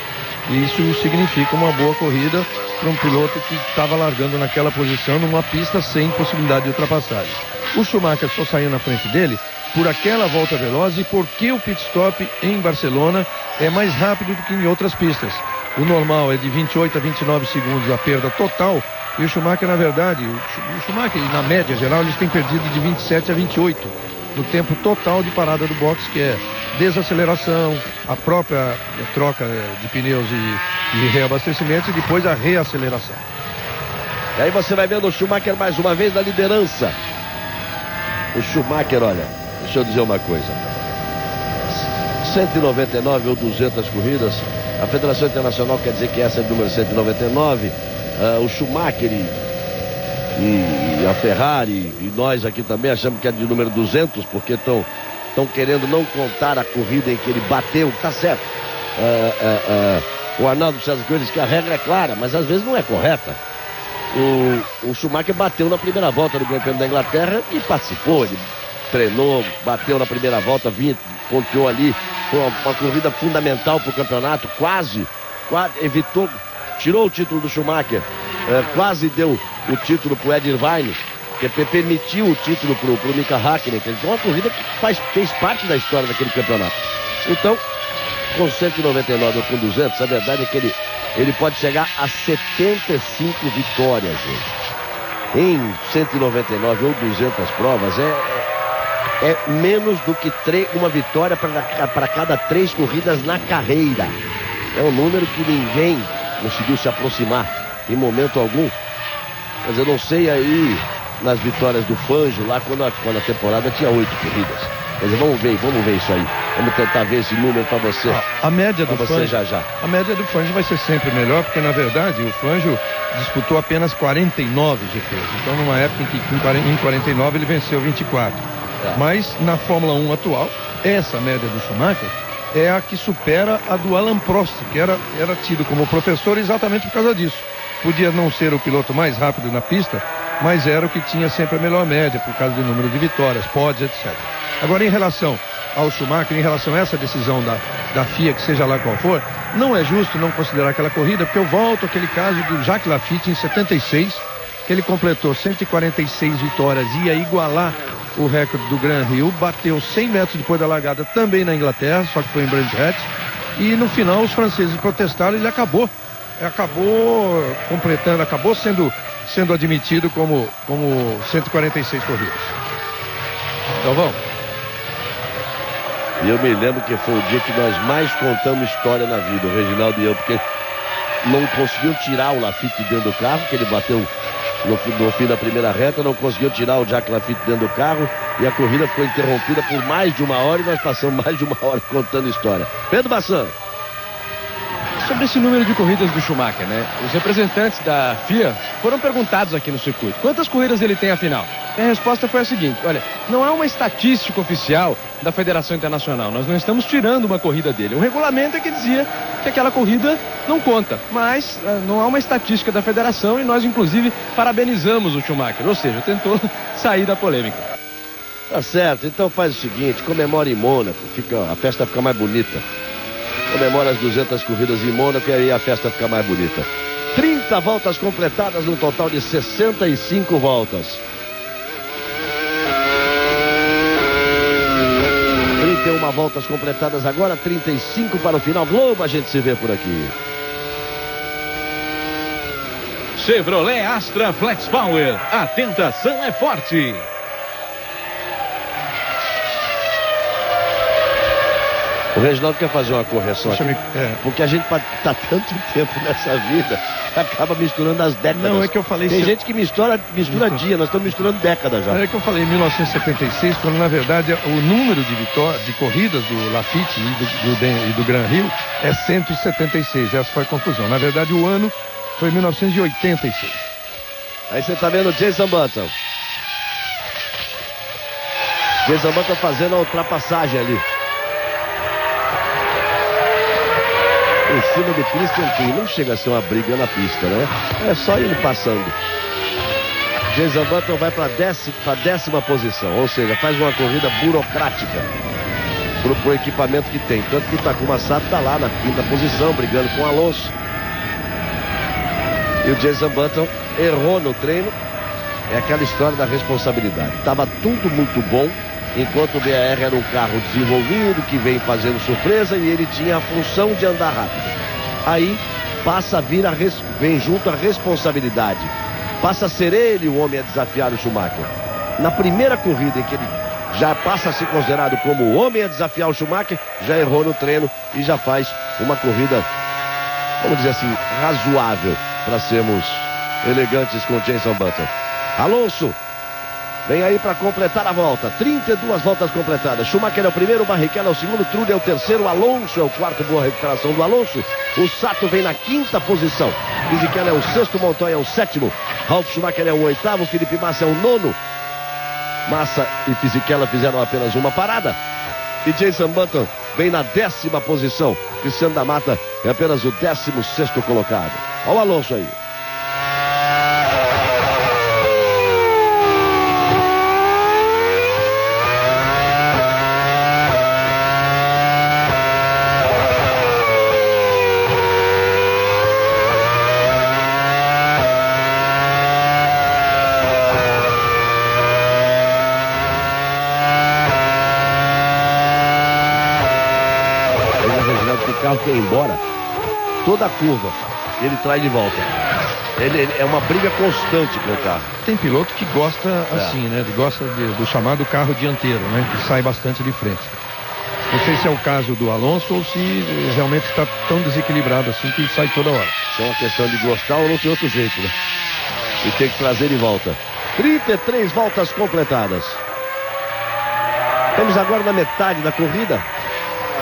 Speaker 3: E isso significa uma boa corrida para um piloto que estava largando naquela posição numa pista sem possibilidade de ultrapassagem. O Schumacher só saiu na frente dele por aquela volta veloz e porque o pit stop em Barcelona é mais rápido do que em outras pistas. O normal é de 28 a 29 segundos a perda total e o Schumacher, na verdade, o Schumacher, na média geral, eles têm perdido de 27 a 28 no tempo total de parada do box, que é desaceleração, a própria troca de pneus e reabastecimento e depois a reaceleração.
Speaker 2: E aí você vai vendo o Schumacher mais uma vez na liderança. O Schumacher, olha, deixa eu dizer uma coisa. 199 ou 200 corridas, a Federação Internacional quer dizer que essa é o número 199, o Schumacher e a Ferrari, e nós aqui também achamos que é de número 200, porque estão querendo não contar a corrida em que ele bateu, tá certo. O Arnaldo César Coelho diz que a regra é clara, mas às vezes não é correta. O Schumacher bateu na primeira volta do Grande Prêmio da Inglaterra e participou, ele treinou, bateu na primeira volta, pontuou ali, foi uma corrida fundamental para o campeonato, quase evitou, tirou o título do Schumacher, quase deu o título para o Ed Irvine, que permitiu o título para o Mika Hakkinen, que foi uma corrida que fez parte da história daquele campeonato. Então, com 199 ou com 200, a verdade é que ele pode chegar a 75 vitórias, gente. Em 199 ou 200 provas, é menos do que uma vitória para cada 3 corridas na carreira. É um número que ninguém conseguiu se aproximar em momento algum. Mas eu não sei aí nas vitórias do Fangio, lá quando a temporada tinha 8 corridas. Mas vamos ver isso aí. Vamos tentar ver esse número para você.
Speaker 3: A média do
Speaker 2: Fangio já.
Speaker 3: A média do Fangio vai ser sempre melhor, porque na verdade o Fangio disputou apenas 49 GPs. Então numa época em que em 49 ele venceu 24. Mas na Fórmula 1 atual, essa média do Schumacher é a que supera a do Alain Prost, que era tido como professor exatamente por causa disso. Podia não ser o piloto mais rápido na pista, mas era o que tinha sempre a melhor média, por causa do número de vitórias, pódios, etc. Agora, em relação ao Schumacher, em relação a essa decisão da FIA, que seja lá qual for, não é justo não considerar aquela corrida, porque eu volto àquele caso do Jacques Laffite em 76, que ele completou 146 vitórias e ia igualar o recorde do Gran Rio, bateu 100 metros depois da largada também na Inglaterra, só que foi em Brands Hatch, e no final os franceses protestaram e ele acabou completando, acabou sendo admitido como 146 corridas. Então vamos.
Speaker 2: E eu me lembro que foi o dia que nós mais contamos história na vida, o Reginaldo e eu, porque não conseguiu tirar o Laffite dentro do carro, que ele bateu no fim da primeira reta, não conseguiu tirar o Jacques Laffite dentro do carro, e a corrida foi interrompida por mais de 1 hora, e nós passamos mais de 1 hora contando história. Pedro Bassan.
Speaker 1: Sobre esse número de corridas do Schumacher, né? Os representantes da FIA foram perguntados aqui no circuito: quantas corridas ele tem afinal? E a resposta foi a seguinte: olha, não há uma estatística oficial da Federação Internacional, nós não estamos tirando uma corrida dele. O regulamento é que dizia que aquela corrida não conta, mas não há uma estatística da federação, e nós inclusive parabenizamos o Schumacher, ou seja, tentou sair da polêmica.
Speaker 2: Tá certo, então faz o seguinte: comemora em Mônaco, a festa fica mais bonita. Comemora as 200 corridas em Mônaco e aí a festa fica mais bonita. 30 voltas completadas no total de 65 voltas. 31 voltas completadas agora, 35 para o final. Globo, a gente se vê por aqui.
Speaker 5: Chevrolet Astra Flex Power. A tentação é forte.
Speaker 2: O Reginaldo quer fazer uma correção aqui, porque a gente tá tanto tempo nessa vida, acaba misturando as décadas.
Speaker 3: Não, é que eu falei...
Speaker 2: Tem gente que mistura dia, nós estamos misturando décadas já.
Speaker 3: É que eu falei em 1976, quando na verdade o número de corridas do Laffite e do Gran Rio é 176, essa foi a confusão. Na verdade o ano foi 1986.
Speaker 2: Aí você tá vendo o Jason Button. Jason Button fazendo a ultrapassagem ali. Em cima do Christian King, não chega a ser uma briga na pista, né? É só ele passando. Jason Button vai para a 10ª posição, ou seja, faz uma corrida burocrática pro equipamento que tem. Tanto que o Takuma Sato tá lá na 5ª posição, brigando com o Alonso. E o Jason Button errou no treino. É aquela história da responsabilidade. Tava tudo muito bom, enquanto o BAR era um carro desenvolvido, que vem fazendo surpresa, e ele tinha a função de andar rápido. Aí passa a vir vem junto a responsabilidade. Passa a ser ele o homem a desafiar o Schumacher. Na primeira corrida em que ele já passa a ser considerado como o homem a desafiar o Schumacher, já errou no treino e já faz uma corrida, vamos dizer assim, razoável, para sermos elegantes com Jason Button. Alonso vem aí para completar a volta. 32 voltas completadas. Schumacher é o primeiro, Barrichello é o segundo, Trude é o terceiro, Alonso é o quarto. Boa recuperação do Alonso. O Sato vem na 5ª posição. Fisichella é o 6º, Montoya é o 7º. Ralf Schumacher é o 8º, Felipe Massa é o 9º. Massa e Fisichella fizeram apenas uma parada. E Jason Button vem na 10ª posição. Cristiano da Mata é apenas o 16º colocado. Olha o Alonso aí. O carro quer ir embora, toda a curva ele traz de volta. Ele é uma briga constante com o carro.
Speaker 3: Tem piloto que gosta assim, né? Gosta do chamado carro dianteiro, né? Que sai bastante de frente. Não sei se é o caso do Alonso ou se realmente está tão desequilibrado assim que sai toda hora.
Speaker 2: Isso é uma questão de gostar ou não tem outro jeito, né? E tem que trazer de volta. 33 voltas completadas. Estamos agora na metade da corrida.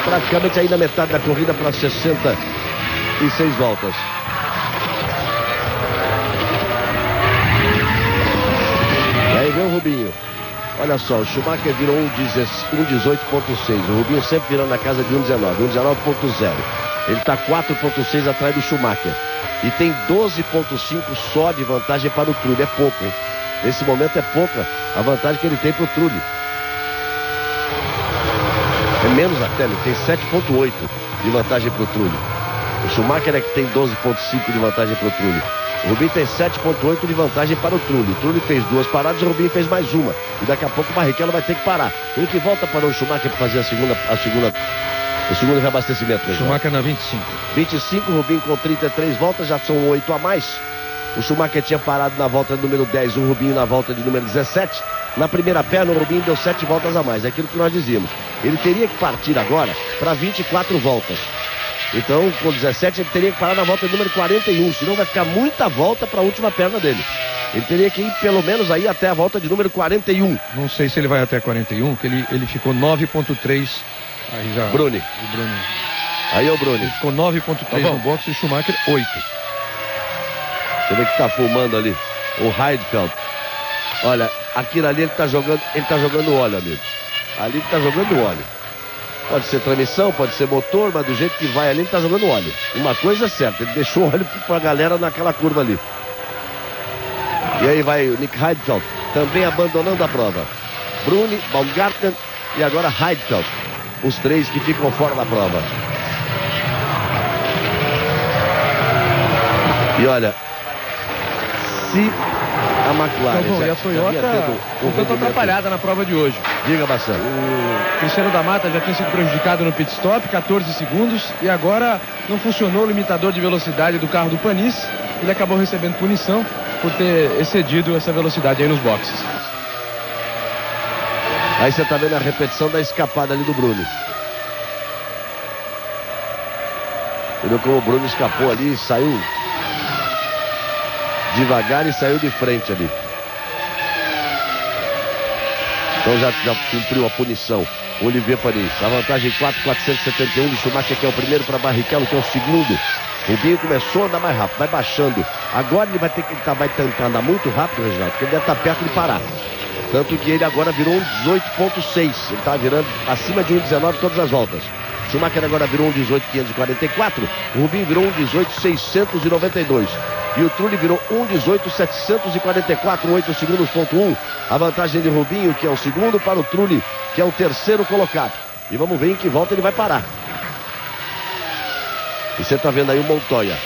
Speaker 2: Praticamente aí na metade da corrida para 66 voltas. E aí vem o Rubinho. Olha só, o Schumacher virou 1,18.6. O Rubinho sempre virando na casa de 1,19.0. Ele está 4,6 atrás do Schumacher. E tem 12,5 só de vantagem para o Trulli. É pouco, hein? Nesse momento é pouca a vantagem que ele tem para o Trulli. É menos até, ele tem 7,8 de vantagem para o Trulli. O Schumacher é que tem 12,5 de vantagem para o Trulli. O Rubinho tem 7,8 de vantagem para o Trulli. O Trulli fez 2 paradas, o Rubinho fez mais uma. E daqui a pouco o Barrichello vai ter que parar. Ele que volta para o Schumacher para fazer o segundo reabastecimento.
Speaker 3: O Schumacher na 25.
Speaker 2: 25, o Rubinho com 33 voltas, já são 8 a mais. O Schumacher tinha parado na volta número 10, o Rubinho na volta de número 17. Na primeira perna, o Rubinho deu 7 voltas a mais. É aquilo que nós dizíamos. Ele teria que partir agora para 24 voltas. Então, com 17, ele teria que parar na volta número 41, senão vai ficar muita volta para a última perna dele. Ele teria que ir pelo menos aí até a volta de número 41.
Speaker 3: Não sei se ele vai até 41, que ele ficou 9,3. Aí já.
Speaker 2: Bruni.
Speaker 3: O Bruni.
Speaker 2: Aí é o Bruni.
Speaker 3: Ele ficou 9,3 no box e o Schumacher 8.
Speaker 2: Você vê que tá fumando ali o Heidfeld. Olha, aquilo ali ele tá jogando óleo, amigo. Ali ele tá jogando óleo. Pode ser transmissão, pode ser motor, mas do jeito que vai ali, ele tá jogando óleo. Uma coisa é certa, ele deixou óleo pra galera naquela curva ali. E aí vai o Nick Heidfeld, também abandonando a prova. Bruni, Baumgartner e agora Heidfeld. Os 3 que ficam fora da prova. E olha, se a McLaren...
Speaker 1: Então, bom, e a Toyota um tanto atrapalhada na prova de hoje.
Speaker 2: Diga, Bassano.
Speaker 1: O Cristiano da Mata já tinha sido prejudicado no pit stop, 14 segundos, e agora não funcionou o limitador de velocidade do carro do Panis. Ele acabou recebendo punição por ter excedido essa velocidade aí nos boxes.
Speaker 2: Aí você tá vendo a repetição da escapada ali do Bruni. Entendeu como o Bruni escapou ali, saiu devagar e saiu de frente ali. Então já cumpriu a punição. Olivier Panis. A vantagem 4,471 de Schumacher, que é o primeiro, para Barrichello, que é o segundo. O Rubinho começou a andar mais rápido, vai baixando. Agora ele vai ter que vai tentar andar muito rápido, Reginaldo, porque ele deve estar perto de parar. Tanto que ele agora virou um 18,6. Ele está virando acima de 1,19 todas as voltas. Schumacher agora virou um 18,544. O Rubinho virou um 18,692. E o Trulli virou 1,18,744, 8 segundos,1. A vantagem de Rubinho, que é o segundo, para o Trulli, que é o terceiro colocado. E vamos ver em que volta ele vai parar. E você está vendo aí o Montoya.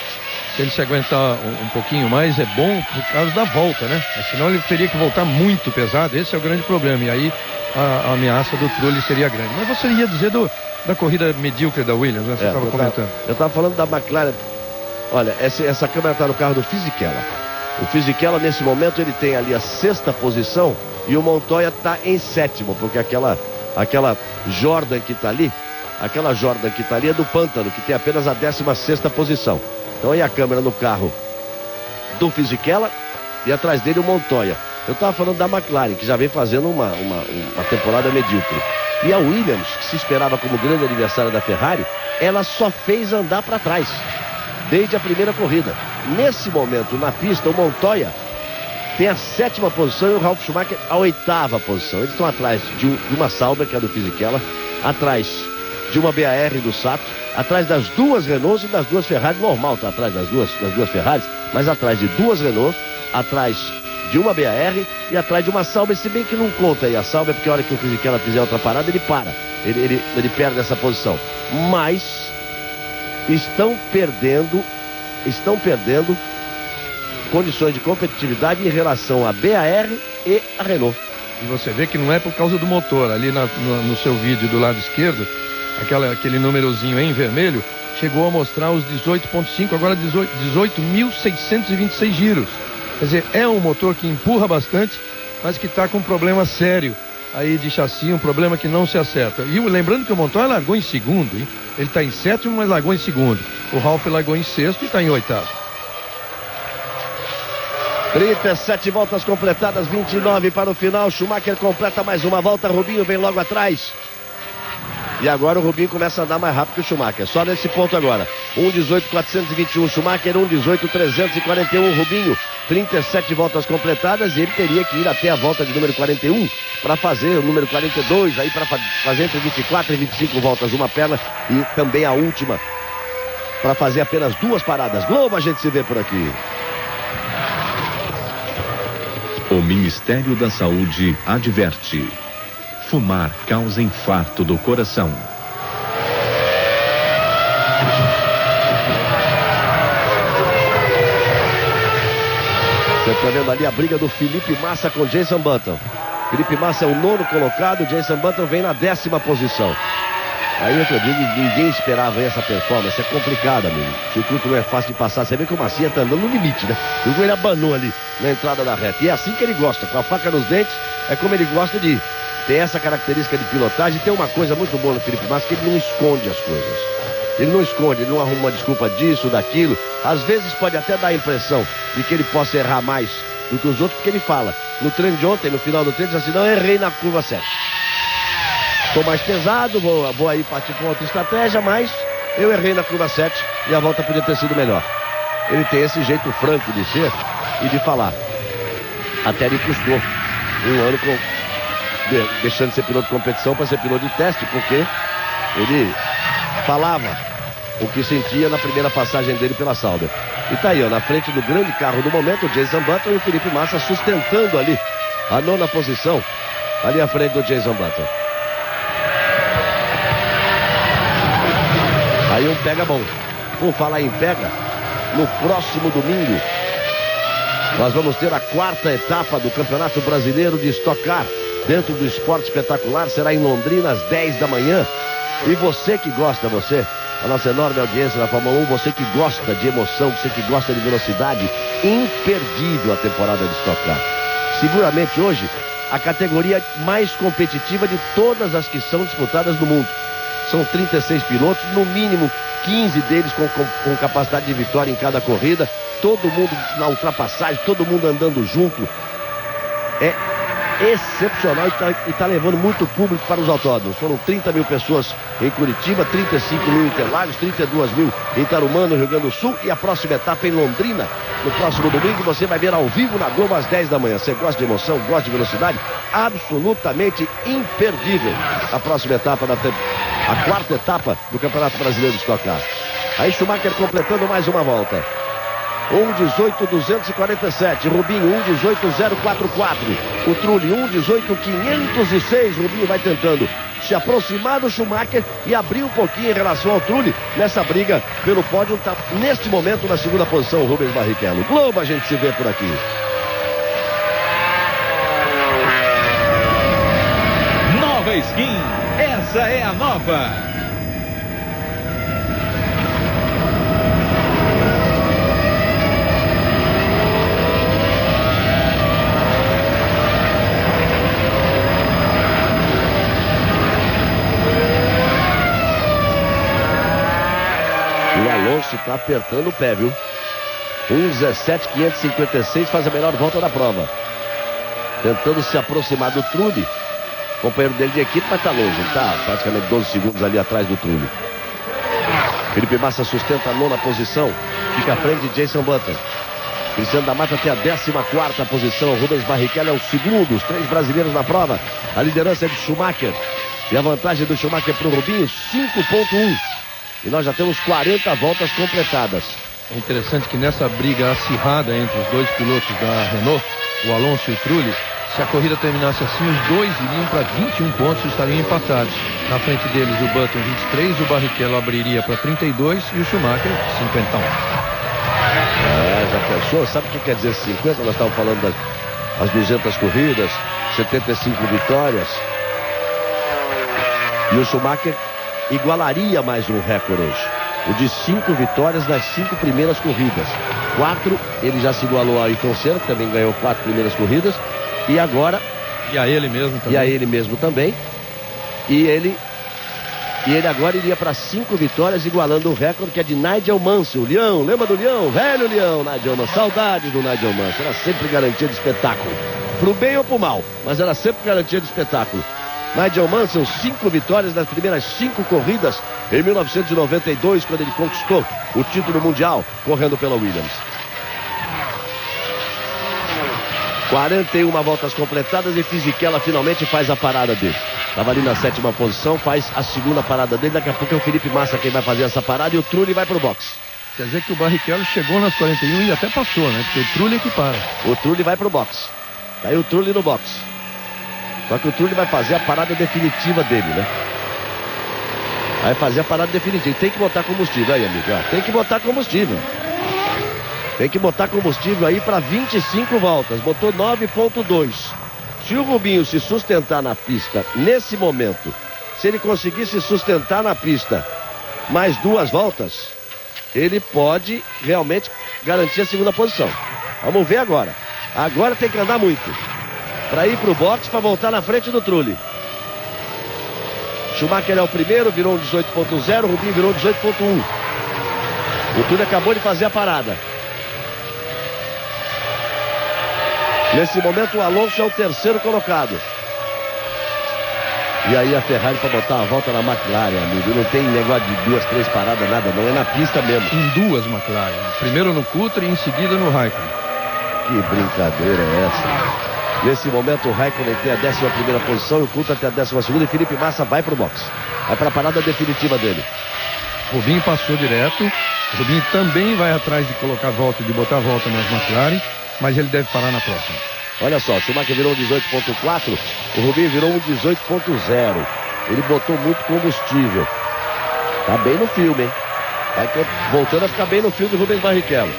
Speaker 3: Se ele se aguentar um pouquinho mais, é bom por causa da volta, né? Mas senão ele teria que voltar muito pesado. Esse é o grande problema. E aí a ameaça do Trulli seria grande. Mas você ia dizer da corrida medíocre da Williams, né? Você estava comentando.
Speaker 2: Eu estava falando da McLaren. Olha, essa câmera está no carro do Fisichella. O Fisichella, nesse momento, ele tem ali a 6ª posição e o Montoya está em 7º, porque aquela Jordan que está ali, é do Pântano, que tem apenas a 16ª posição. Então aí a câmera no carro do Fisichella e atrás dele o Montoya. Eu estava falando da McLaren, que já vem fazendo uma temporada medíocre. E a Williams, que se esperava como grande adversária da Ferrari, ela só fez andar para trás desde a primeira corrida. Nesse momento, na pista, o Montoya tem a 7ª posição e o Ralf Schumacher a 8ª posição. Eles estão atrás de uma Sauber, que é a do Fisichella, atrás de uma BAR do Sato, atrás das 2 Renaults e das 2 Ferrari. Normal tá atrás das duas Ferraris, mas atrás de 2 Renaults, atrás de uma BAR e atrás de uma Sauber, se bem que não conta aí a Sauber, porque a hora que o Fisichella fizer outra parada, ele para. Ele perde essa posição. Mas estão perdendo condições de competitividade em relação à BAR e a Renault.
Speaker 3: E você vê que não é por causa do motor. Ali no seu vídeo do lado esquerdo, aquele númerozinho em vermelho chegou a mostrar os 18.5, agora 18.626 giros. Quer dizer, é um motor que empurra bastante, mas que está com um problema sério aí de chassi, um problema que não se acerta. E lembrando que o Montoya largou em segundo, hein? Ele está em sétimo, mas largou em segundo. O Ralf largou em sexto e está em oitavo.
Speaker 2: 37 voltas completadas, 29 para o final. Schumacher completa mais uma volta, Rubinho vem logo atrás. E agora o Rubinho começa a andar mais rápido que o Schumacher. Só nesse ponto agora. 1:18.421 Schumacher, 1:18.341 Rubinho. 37 voltas completadas e ele teria que ir até a volta de número 41 para fazer o número 42, aí para fazer entre 24 e 25 voltas, uma perna e também a última para fazer apenas 2 paradas. Globo, a gente se vê por aqui.
Speaker 4: O Ministério da Saúde adverte: fumar causa infarto do coração.
Speaker 2: Você está vendo ali a briga do Felipe Massa com Jenson Button. Felipe Massa é o 9º colocado, Jenson Button vem na 10ª posição. Aí eu digo, ninguém esperava essa performance, é complicada, amigo. O circuito não é fácil de passar, você vê que o Massinha tá andando no limite, né? O ele abanou ali na entrada da reta. E é assim que ele gosta, com a faca nos dentes, é como ele gosta de ter essa característica de pilotagem. Tem uma coisa muito boa no Felipe Massa, que ele não esconde as coisas. Ele não esconde, ele não arruma uma desculpa disso, daquilo. Às vezes pode até dar a impressão de que ele possa errar mais do que os outros, porque ele fala. No treino de ontem, no final do treino, ele diz assim: não, errei na curva 7. Estou mais pesado, vou aí partir com outra estratégia, mas eu errei na curva 7 e a volta podia ter sido melhor. Ele tem esse jeito franco de ser e de falar. Até ele custou um ano deixando de ser piloto de competição para ser piloto de teste, porque ele falava o que sentia na primeira passagem dele pela Sauber. E tá aí, ó, na frente do grande carro do momento, o Jenson Button e o Felipe Massa sustentando ali a 9ª posição, ali à frente do Jenson Button. Aí um pega bom. Por falar em pega, no próximo domingo nós vamos ter a 4ª etapa do Campeonato Brasileiro de Stock Car dentro do Esporte Espetacular. Será em Londrina às 10 da manhã. E você que gosta, a nossa enorme audiência na Fórmula 1, você que gosta de emoção, você que gosta de velocidade, imperdível a temporada de Stock Car. Seguramente hoje a categoria mais competitiva de todas as que são disputadas no mundo. São 36 pilotos, no mínimo 15 deles com capacidade de vitória em cada corrida. Todo mundo na ultrapassagem, todo mundo andando junto. É excepcional e está levando muito público para os autódromos. Foram 30 mil pessoas em Curitiba, 35 mil em Interlagos, 32 mil em Tarumã, no Rio Grande do Sul. E a próxima etapa em Londrina, no próximo domingo, você vai ver ao vivo na Globo às 10 da manhã. Você gosta de emoção, gosta de velocidade? Absolutamente imperdível a próxima etapa a 4ª etapa do Campeonato Brasileiro de Stock Car. Aí Schumacher completando mais uma volta. 1:18.247, Rubinho 1:18.044, o Trulli 1:18.506. Rubinho vai tentando se aproximar do Schumacher e abrir um pouquinho em relação ao Trulli nessa briga pelo pódio. Está neste momento na 2ª posição o Rubens Barrichello. Globo, a gente se vê por aqui.
Speaker 5: Nova skin, essa é a nova.
Speaker 2: O Alonso está apertando o pé, viu? 1:17.556 faz a melhor volta da prova. Tentando se aproximar do Trulli. Companheiro dele de equipe, mas está longe. Ele está praticamente 12 segundos ali atrás do Trulli. Felipe Massa sustenta a 9ª posição. Fica à frente de Jenson Button. Cristiano da Mata tem a 14ª posição. Rubens Barrichello é o segundo. Os 3 brasileiros na prova. A liderança é de Schumacher. E a vantagem do Schumacher para o Rubinho, 5.1. E nós já temos 40 voltas completadas.
Speaker 3: É interessante que nessa briga acirrada entre os 2 pilotos da Renault, o Alonso e o Trulli, se a corrida terminasse assim, os 2 iriam para 21 pontos e estariam empatados. Na frente deles o Button 23, o Barrichello abriria para 32 e o Schumacher 51.
Speaker 2: Já pensou? Sabe o que quer dizer 50? Nós estávamos falando das 200 corridas, 75 vitórias. E o Schumacher igualaria mais um recorde hoje. o de 5 vitórias nas 5 primeiras corridas. 4, ele já se igualou a Ayrton Senna, que também ganhou 4 primeiras corridas. E agora...
Speaker 3: E a ele mesmo também.
Speaker 2: E a ele mesmo também. E ele agora iria para 5 vitórias, igualando o recorde que é de Nigel Mansell. O Leão, lembra do Leão? Velho Leão, Nigel Mansell. Saudade do Nigel Mansell. Era sempre garantia de espetáculo. Pro bem ou pro mal, mas era sempre garantia de espetáculo. Nigel Mansell, 5 vitórias nas primeiras 5 corridas em 1992, quando ele conquistou o título mundial, correndo pela Williams. 41 voltas completadas e Fisichella finalmente faz a parada dele. Estava ali na 7ª posição, faz a segunda parada dele. Daqui a pouco é o Felipe Massa quem vai fazer essa parada e o Trulli vai pro box.
Speaker 3: Quer dizer que o Barrichello chegou nas 41 e até passou, né? Porque o Trulli é que para.
Speaker 2: O Trulli vai pro box. Tá aí o Trulli no box. Só que o Trulli vai fazer a parada definitiva dele, né? Vai fazer a parada definitiva. Tem que botar combustível aí, amigo. Tem que botar combustível. Tem que botar combustível aí para 25 voltas. Botou 9.2. Se o Rubinho se sustentar na pista nesse momento, se ele conseguir se sustentar na pista mais 2 voltas, ele pode realmente garantir a segunda posição. Vamos ver agora. Agora tem que andar muito para ir pro box, para voltar na frente do Trulli. Schumacher é o primeiro, virou um 18.0, Rubinho virou um 18.1. O Trulli acabou de fazer a parada. Nesse momento o Alonso é o terceiro colocado. E aí a Ferrari para botar a volta na McLaren, amigo. Não tem negócio de 2, 3 paradas, nada, não. É na pista mesmo.
Speaker 3: Em 2 McLaren. Primeiro no Coulter e em seguida no Raikkonen.
Speaker 2: Que brincadeira é essa? Nesse momento o Raikkonen tem a 11ª posição e o Coulter tem a 12ª e Felipe Massa vai pro box. Vai para a parada definitiva dele.
Speaker 3: Rubinho passou direto. O Rubinho também vai atrás de colocar a volta, de botar a volta nas McLaren, mas ele deve parar na próxima.
Speaker 2: Olha só, o Schumacher virou um 18.4, o Rubinho virou um 18.0. Ele botou muito combustível. Tá bem no filme, hein? Vai voltando a ficar bem no filme do Rubens Barrichello.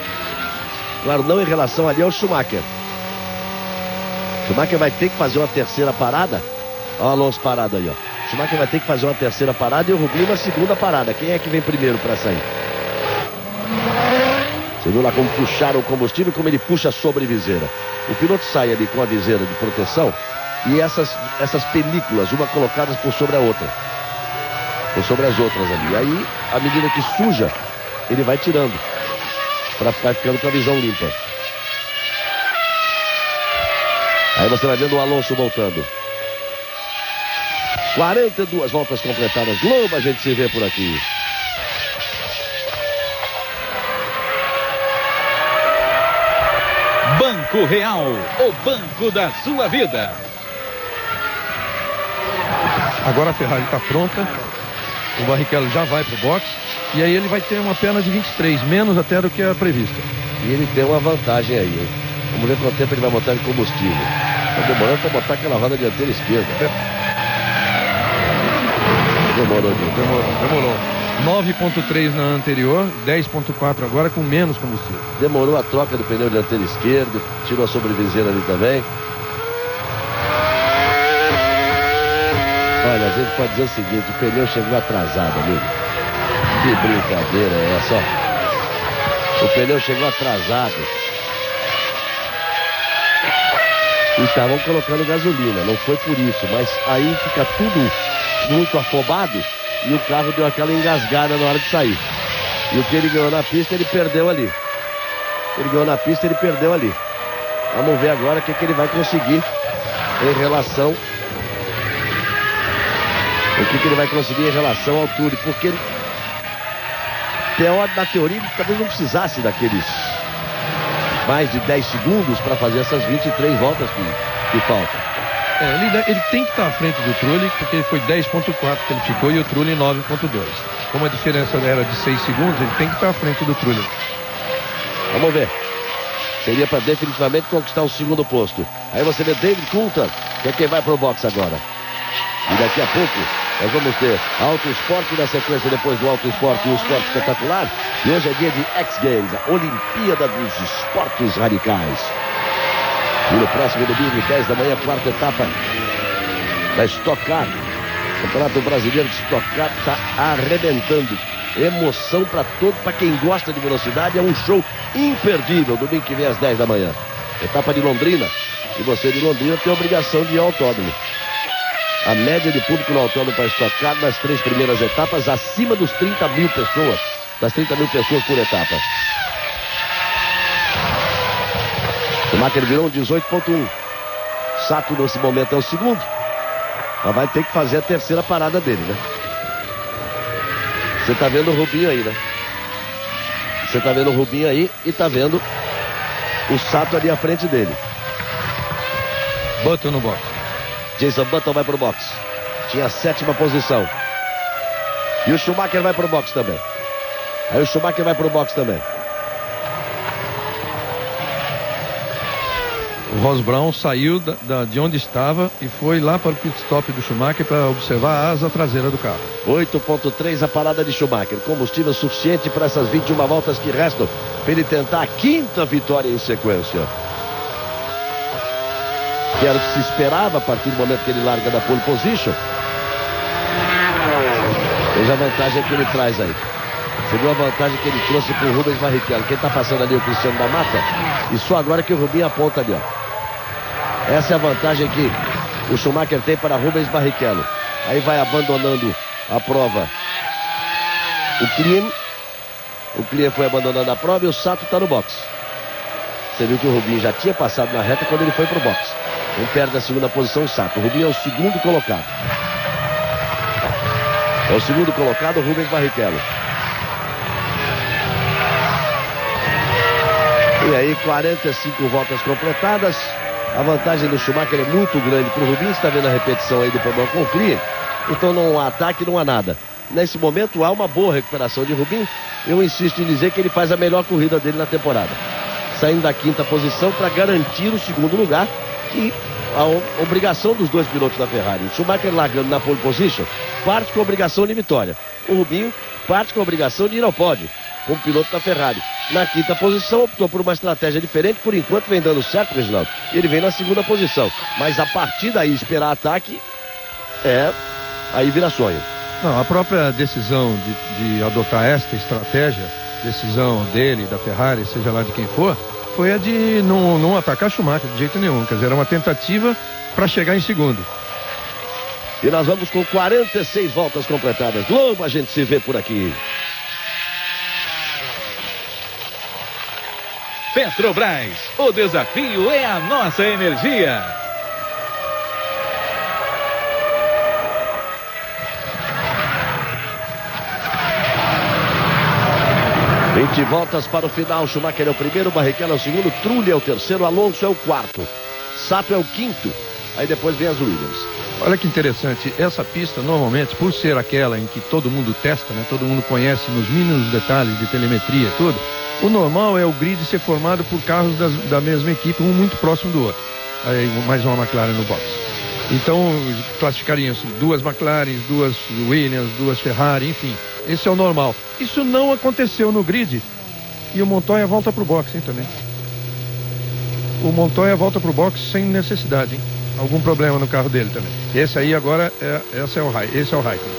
Speaker 2: Claro, não em relação ali ao Schumacher. Schumacher vai ter que fazer uma terceira parada. Olha o Alonso parado aí, ó. Schumacher vai ter que fazer uma terceira parada e o Rubinho uma segunda parada. Quem é que vem primeiro para sair? Você viu lá como puxaram o combustível e como ele puxa a sobreviseira. O piloto sai ali com a viseira de proteção e essas películas, uma colocadas por sobre a outra. Por sobre as outras ali. Aí, à medida que suja, ele vai tirando. Para ficar ficando com a visão limpa. Aí você vai vendo o Alonso voltando. 42 voltas completadas. Logo a gente se vê por aqui.
Speaker 5: Banco Real, o banco da sua vida.
Speaker 3: Agora a Ferrari está pronta. O Barrichello já vai pro box. E aí ele vai ter uma perna de 23, menos até do que a prevista.
Speaker 2: E ele tem uma vantagem aí, hein? Vamos ver quanto tempo ele vai botar de combustível. Está demorando para botar aquela roda dianteira esquerda.
Speaker 3: Demorou. 9.3 na anterior, 10.4 agora com menos combustível.
Speaker 2: Demorou a troca do pneu dianteiro esquerdo, tirou a sobreviseira ali também. Olha, a gente pode dizer o seguinte, o pneu chegou atrasado, amigo. Que brincadeira é essa, ó. O pneu chegou atrasado. E estavam colocando gasolina, não foi por isso, mas aí fica tudo muito afobado. E o carro deu aquela engasgada na hora de sair. E o que ele ganhou na pista, ele perdeu ali. Ele ganhou na pista, ele perdeu ali. Vamos ver agora o que ele vai conseguir em relação... O que ele vai conseguir em relação ao Trulli. Porque na teoria, ele talvez não precisasse daqueles mais de 10 segundos para fazer essas 23 voltas que faltam.
Speaker 3: Ele tem que estar à frente do Trulli, porque foi 10.4 que ele ficou e o Trulli 9.2. Como a diferença era de 6 segundos, ele tem que estar à frente do Trulli.
Speaker 2: Vamos ver. Seria para definitivamente conquistar o segundo posto. Aí você vê David Coulthard, que é quem vai pro box agora. E daqui a pouco nós vamos ter Auto Esporte na sequência, depois do Auto Esporte e o Esporte Espetacular. E hoje é dia de X Games, a Olimpíada dos Esportes Radicais. E no próximo domingo, 10 da manhã, quarta etapa da Stock Car. O Campeonato Brasileiro de Stock Car está arrebentando Emoção para quem gosta de velocidade. É um show imperdível. Domingo que vem às 10 da manhã. Etapa de Londrina. E você de Londrina tem a obrigação de ir ao autódromo. A média de público no autódromo para Stock Car nas 3 primeiras etapas acima dos 30 mil pessoas. Das 30 mil pessoas por etapa. O Schumacher virou um 18.1. Sato nesse momento é o segundo. Mas vai ter que fazer a terceira parada dele, né? Você tá vendo o Rubinho aí, né? Você tá vendo o Rubinho aí e tá vendo o Sato ali à frente dele.
Speaker 3: Button no box.
Speaker 2: Jason Button vai pro box. Tinha a 7ª posição. E o Schumacher vai pro box também. Aí o Schumacher vai pro box também.
Speaker 3: O Ross Brown saiu de onde estava e foi lá para o pit stop do Schumacher para observar a asa traseira do carro.
Speaker 2: 8.3 a parada de Schumacher. Combustível suficiente para essas 21 voltas que restam para ele tentar a 5ª vitória em sequência. Que era o que se esperava a partir do momento que ele larga da pole position. Veja a vantagem que ele traz aí. Você viu a vantagem que ele trouxe para o Rubens Barrichello. Quem está passando ali é o Cristiano da Mata. E só agora que o Rubinho aponta ali, ó. Essa é a vantagem que o Schumacher tem para Rubens Barrichello. Aí vai abandonando a prova o Klien. O Klien foi abandonando a prova e o Sato está no box. Você viu que o Rubinho já tinha passado na reta quando ele foi para o box. Não perde a 2ª posição o Sato. O Rubinho é o 2º colocado. É o 2º colocado, o Rubens Barrichello. E aí, 45 voltas completadas. A vantagem do Schumacher é muito grande para o Rubinho. Você está vendo a repetição aí do problema com o Klien. Então não há ataque, não há nada. Nesse momento há uma boa recuperação de Rubinho. Eu insisto em dizer que ele faz a melhor corrida dele na temporada. Saindo da 5ª posição para garantir o 2º lugar. E a obrigação dos 2 pilotos da Ferrari. O Schumacher largando na pole position parte com a obrigação de vitória. O Rubinho parte com a obrigação de ir ao pódio como piloto da Ferrari. Na 5ª posição, optou por uma estratégia diferente, por enquanto vem dando certo, Reginaldo. Ele vem na 2ª posição. Mas a partir daí, esperar ataque, aí vira sonho.
Speaker 3: Não, a própria decisão de adotar esta estratégia, decisão dele, da Ferrari, seja lá de quem for, foi a de não atacar Schumacher de jeito nenhum. Quer dizer, era uma tentativa para chegar em segundo.
Speaker 2: E nós vamos com 46 voltas completadas. Logo a gente se vê por aqui.
Speaker 5: Petrobras, o desafio é a nossa energia.
Speaker 2: Vinte voltas para o final. Schumacher é o primeiro, Barrichello é o segundo, Trulli é o terceiro, Alonso é o quarto, Sato é o quinto. Aí depois vem as Williams.
Speaker 3: Olha que interessante, essa pista normalmente, por ser aquela em que todo mundo testa, né, todo mundo conhece nos mínimos detalhes de telemetria e tudo, o normal é o grid ser formado por carros da mesma equipe, um muito próximo do outro. Aí mais uma McLaren no box. Então classificariam-se 2 McLaren, 2 Williams, 2 Ferrari, enfim. Esse é o normal. Isso não aconteceu no grid. E o Montoya volta para o box, hein, também. O Montoya volta para o box sem necessidade, hein. Algum problema no carro dele também. Esse aí agora, esse é o Raikkonen.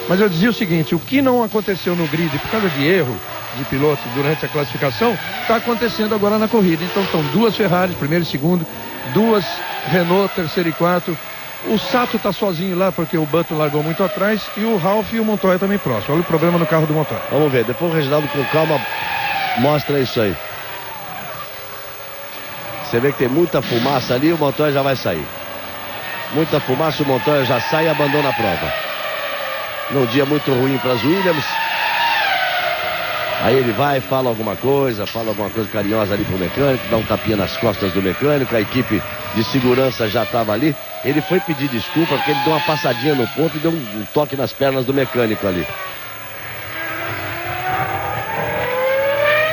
Speaker 3: Mas eu dizia o seguinte, o que não aconteceu no grid por causa de erro de pilotos durante a classificação, está acontecendo agora na corrida. Então estão 2 Ferrari, primeiro e segundo, 2 Renault, terceiro e quarto. O Sato está sozinho lá porque o Button largou muito atrás e o Ralf e o Montoya também próximo. Olha o problema no carro do Montoya.
Speaker 2: Vamos ver, depois o Reginaldo com calma mostra isso aí. Você vê que tem muita fumaça ali, o Montoya já vai sair. Muita fumaça, o Montoya já sai e abandona a prova. Num dia muito ruim para as Williams. Aí ele vai, fala alguma coisa carinhosa ali pro mecânico, dá um tapinha nas costas do mecânico, a equipe de segurança já estava ali. Ele foi pedir desculpa porque ele deu uma passadinha no ponto e deu um toque nas pernas do mecânico ali.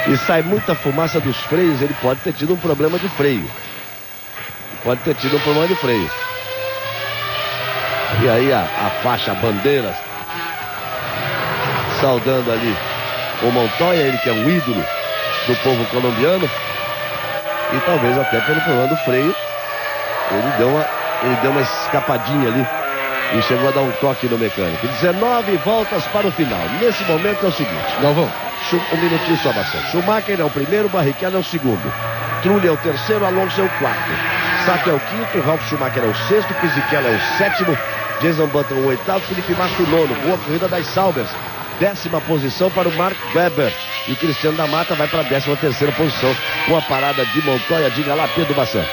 Speaker 2: E sai muita fumaça dos freios, ele pode ter tido um problema de freio. E aí a faixa, a bandeira, saudando ali o Montoya, ele que é um ídolo do povo colombiano. E talvez até pelo problema do freio, ele deu uma escapadinha ali e chegou a dar um toque no mecânico. 19 voltas para o final. Nesse momento é o seguinte,
Speaker 1: Galvão.
Speaker 2: Um minutinho só, Marcelo. Schumacher é o primeiro, Barrichello é o segundo. Trulli é o terceiro, Alonso é o quarto. Sato é o quinto, Ralf Schumacher é o sexto, Fisichella é o sétimo, Jenson Button o oitavo, Felipe Massa o nono. Boa corrida das Saubers. 10ª posição para o Mark Webber. E o Cristiano da Mata vai para a 13ª posição com a parada de Montoya. Diga lá, Pedro Bassan.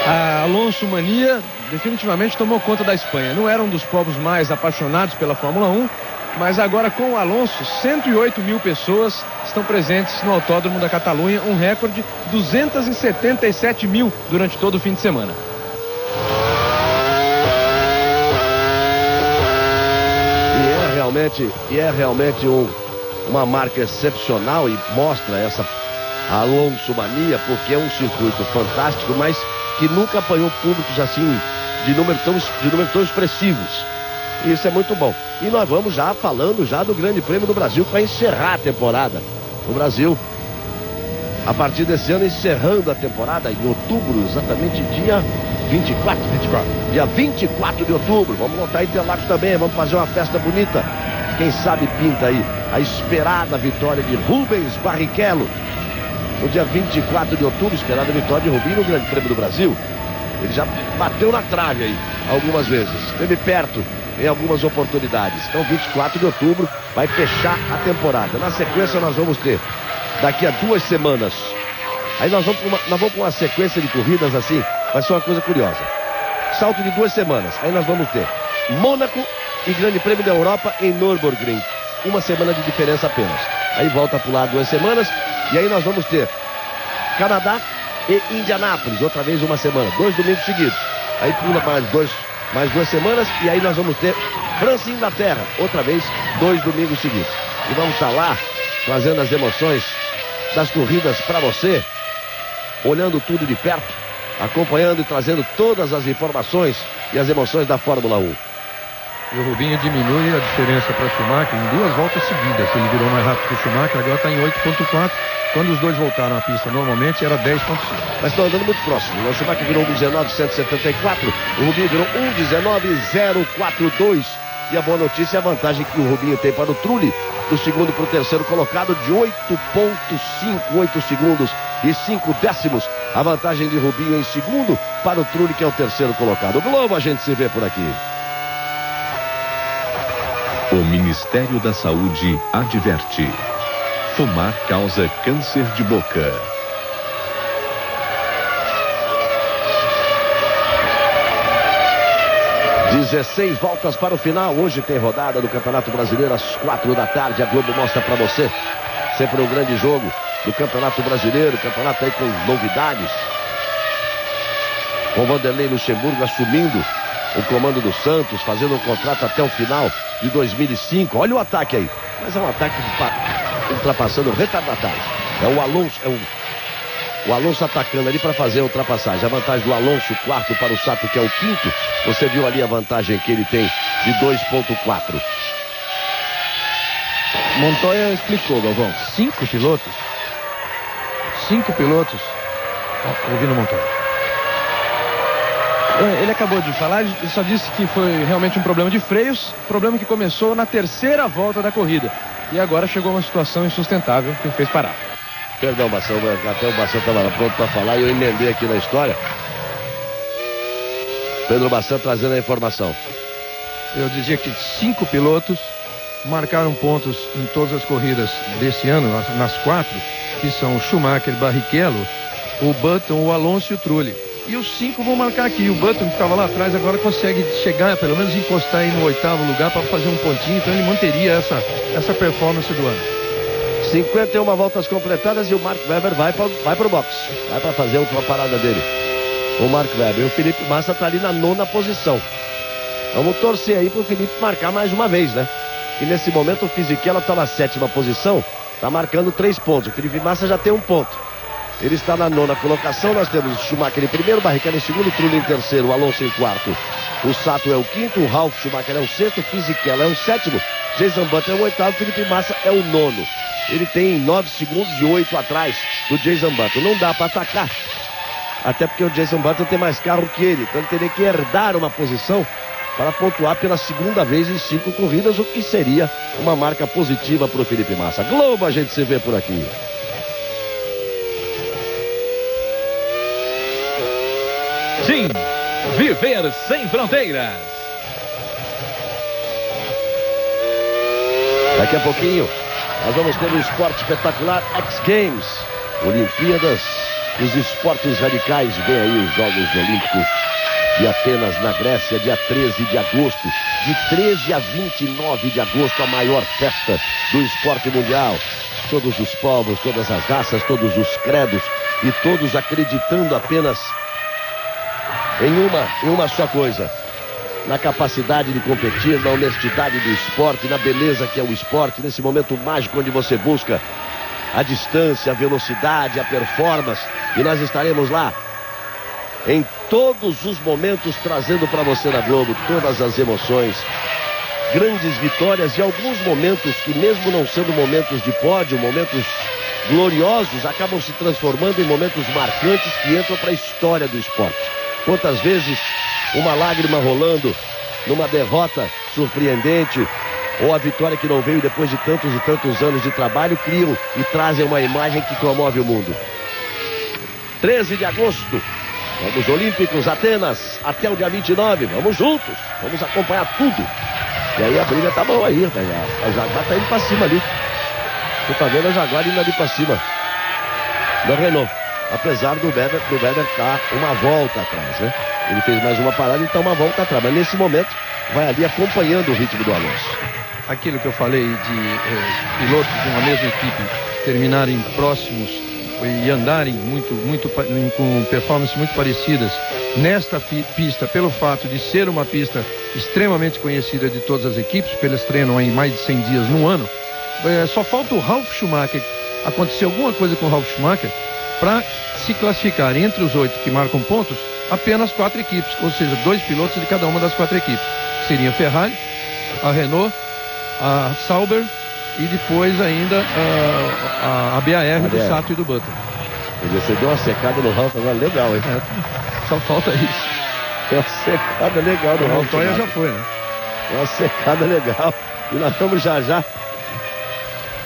Speaker 1: A Alonso Mania definitivamente tomou conta da Espanha. Não era um dos povos mais apaixonados pela Fórmula 1, mas agora com o Alonso, 108 mil pessoas estão presentes no Autódromo da Catalunha, um recorde, 277 mil durante todo o fim de semana.
Speaker 2: E é realmente uma marca excepcional e mostra essa Alonso Mania, porque é um circuito fantástico, mas que nunca apanhou públicos assim de números tão expressivos. Isso é muito bom. E nós vamos já falando já do Grande Prêmio do Brasil para encerrar a temporada. O Brasil, a partir desse ano, encerrando a temporada em outubro, exatamente dia 24. Dia 24 de outubro. Vamos montar Interlagos também, vamos fazer uma festa bonita. Quem sabe pinta aí a esperada vitória de Rubens Barrichello. No dia 24 de outubro, esperada vitória de Rubinho no Grande Prêmio do Brasil. Ele já bateu na trave aí algumas vezes. Esteve perto em algumas oportunidades. Então 24 de outubro vai fechar a temporada. Na sequência nós vamos ter daqui a 2 semanas. Aí nós vamos com uma sequência de corridas assim. Vai ser uma coisa curiosa. Salto de 2 semanas. Aí nós vamos ter Mônaco e Grande Prêmio da Europa em Nürburgring. Uma semana de diferença apenas. Aí volta a pular 2 semanas. E aí nós vamos ter Canadá e Indianápolis. Outra vez uma semana. 2 domingos seguidos. Aí pula mais 2 semanas. E aí nós vamos ter França e Inglaterra. Outra vez 2 domingos seguidos. E vamos estar lá trazendo as emoções das corridas para você. Olhando tudo de perto. Acompanhando e trazendo todas as informações e as emoções da Fórmula 1.
Speaker 3: E o Rubinho diminui a diferença para Schumacher em 2 voltas seguidas. Ele virou mais rápido que o Schumacher, agora está em 8.4. Quando os dois voltaram à pista normalmente era 10.5.
Speaker 2: Mas estão andando muito próximo. O Schumacher virou 1,19,174. O Rubinho virou 1,19,042. E a boa notícia é a vantagem que o Rubinho tem para o Trulli, do segundo para o terceiro colocado, de 8,58 segundos e 5 décimos. A vantagem de Rubinho em segundo para o Trulli, que é o terceiro colocado. O Globo a gente se vê por aqui.
Speaker 4: O Ministério da Saúde adverte: fumar causa câncer de boca.
Speaker 2: ...16 voltas para o final. Hoje tem rodada do Campeonato Brasileiro às 4 da tarde. A Globo mostra para você. Sempre um grande jogo do Campeonato Brasileiro. Campeonato aí com novidades. Com Vanderlei Luxemburgo assumindo o comando do Santos, fazendo um contrato até o final de 2005. Olha o ataque aí. Mas é um ataque ultrapassando o retardatário. É o Alonso, o Alonso atacando ali para fazer a ultrapassagem. A vantagem do Alonso, quarto para o Sato, que é o quinto. Você viu ali a vantagem que ele tem de 2,4.
Speaker 1: Montoya explicou, Galvão.
Speaker 3: 5 pilotos? 5 pilotos? Ouvindo Montoya.
Speaker 1: Ele acabou de falar, ele só disse que foi realmente um problema de freios, problema que começou na terceira volta da corrida. E agora chegou a uma situação insustentável que fez parar.
Speaker 2: Perdão, Bação, até o Bação estava pronto para falar e eu emendei aqui na história. Pedro Bação trazendo a informação.
Speaker 3: Eu dizia que 5 pilotos marcaram pontos em todas as corridas desse ano, nas 4, que são o Schumacher, Barrichello, o Button, o Alonso e o Trulli. E os 5 vão marcar aqui. O Button, que estava lá atrás, agora consegue chegar, pelo menos encostar aí no 8º lugar para fazer um pontinho. Então ele manteria essa performance do ano.
Speaker 2: 51 voltas completadas e o Mark Webber vai pro box. Vai para fazer a última parada dele. O Mark Webber. E o Felipe Massa está ali na 9ª posição. Vamos torcer aí pro Felipe marcar mais uma vez, né? E nesse momento o Fisichella está na 7ª posição. Está marcando 3 pontos. O Felipe Massa já tem 1 ponto. Ele está na 9ª colocação. Nós temos o Schumacher em primeiro, Barrichello em segundo, Trulli em terceiro, o Alonso em quarto. O Sato é o quinto, o Ralf Schumacher é o sexto, o Fisichella é o sétimo, Jason Button é o oitavo, Felipe Massa é o 9º. Ele tem 9 segundos e 8 atrás do Jason Button. Não dá para atacar. Até porque o Jason Button tem mais carro que ele. Então ele teria que herdar uma posição para pontuar pela segunda vez em 5 corridas, o que seria uma marca positiva para o Felipe Massa. Globo, a gente se vê por aqui.
Speaker 5: Sim, viver sem fronteiras.
Speaker 2: Daqui a pouquinho, nós vamos ter um esporte espetacular, X Games, Olimpíadas, os esportes radicais. Vem aí os Jogos Olímpicos de Atenas, na Grécia, dia 13 de agosto. De 13 a 29 de agosto, a maior festa do esporte mundial. Todos os povos, todas as raças, todos os credos e todos acreditando apenas em uma só coisa: na capacidade de competir, na honestidade do esporte, na beleza que é o esporte, nesse momento mágico onde você busca a distância, a velocidade, a performance. E nós estaremos lá em todos os momentos, trazendo para você na Globo todas as emoções, grandes vitórias e alguns momentos que, mesmo não sendo momentos de pódio, momentos gloriosos, acabam se transformando em momentos marcantes que entram para a história do esporte. Quantas vezes uma lágrima rolando numa derrota surpreendente, ou a vitória que não veio depois de tantos e tantos anos de trabalho, criam e trazem uma imagem que comove o mundo. 13 de agosto, Jogos Olímpicos, Atenas, até o dia 29. Vamos juntos, vamos acompanhar tudo. E aí a briga tá boa aí, a Jaguar tá indo pra cima ali. Você tá vendo a Jaguar indo ali pra cima da Renault. Apesar do Weber tá uma volta atrás, né? Ele fez mais uma parada e tá uma volta atrás. Mas nesse momento, vai ali acompanhando o ritmo do Alonso.
Speaker 3: Aquilo que eu falei de pilotos de uma mesma equipe terminarem próximos e andarem com performances muito parecidas nesta pista, pelo fato de ser uma pista extremamente conhecida de todas as equipes, porque eles treinam aí mais de 100 dias no ano. Só falta o Ralf Schumacher, acontecer alguma coisa com o Ralf Schumacher, para se classificar entre os 8 que marcam pontos, apenas 4 equipes, ou seja, 2 pilotos de cada uma das 4 equipes. Seriam a Ferrari, a Renault, a Sauber e depois ainda a BAR do Sato e do Button.
Speaker 2: Você deu uma secada no Ralf agora legal, hein?
Speaker 3: Só falta isso.
Speaker 2: Deu uma secada legal no Ralf.
Speaker 3: A Montoya já foi, né?
Speaker 2: Uma secada legal. E nós vamos já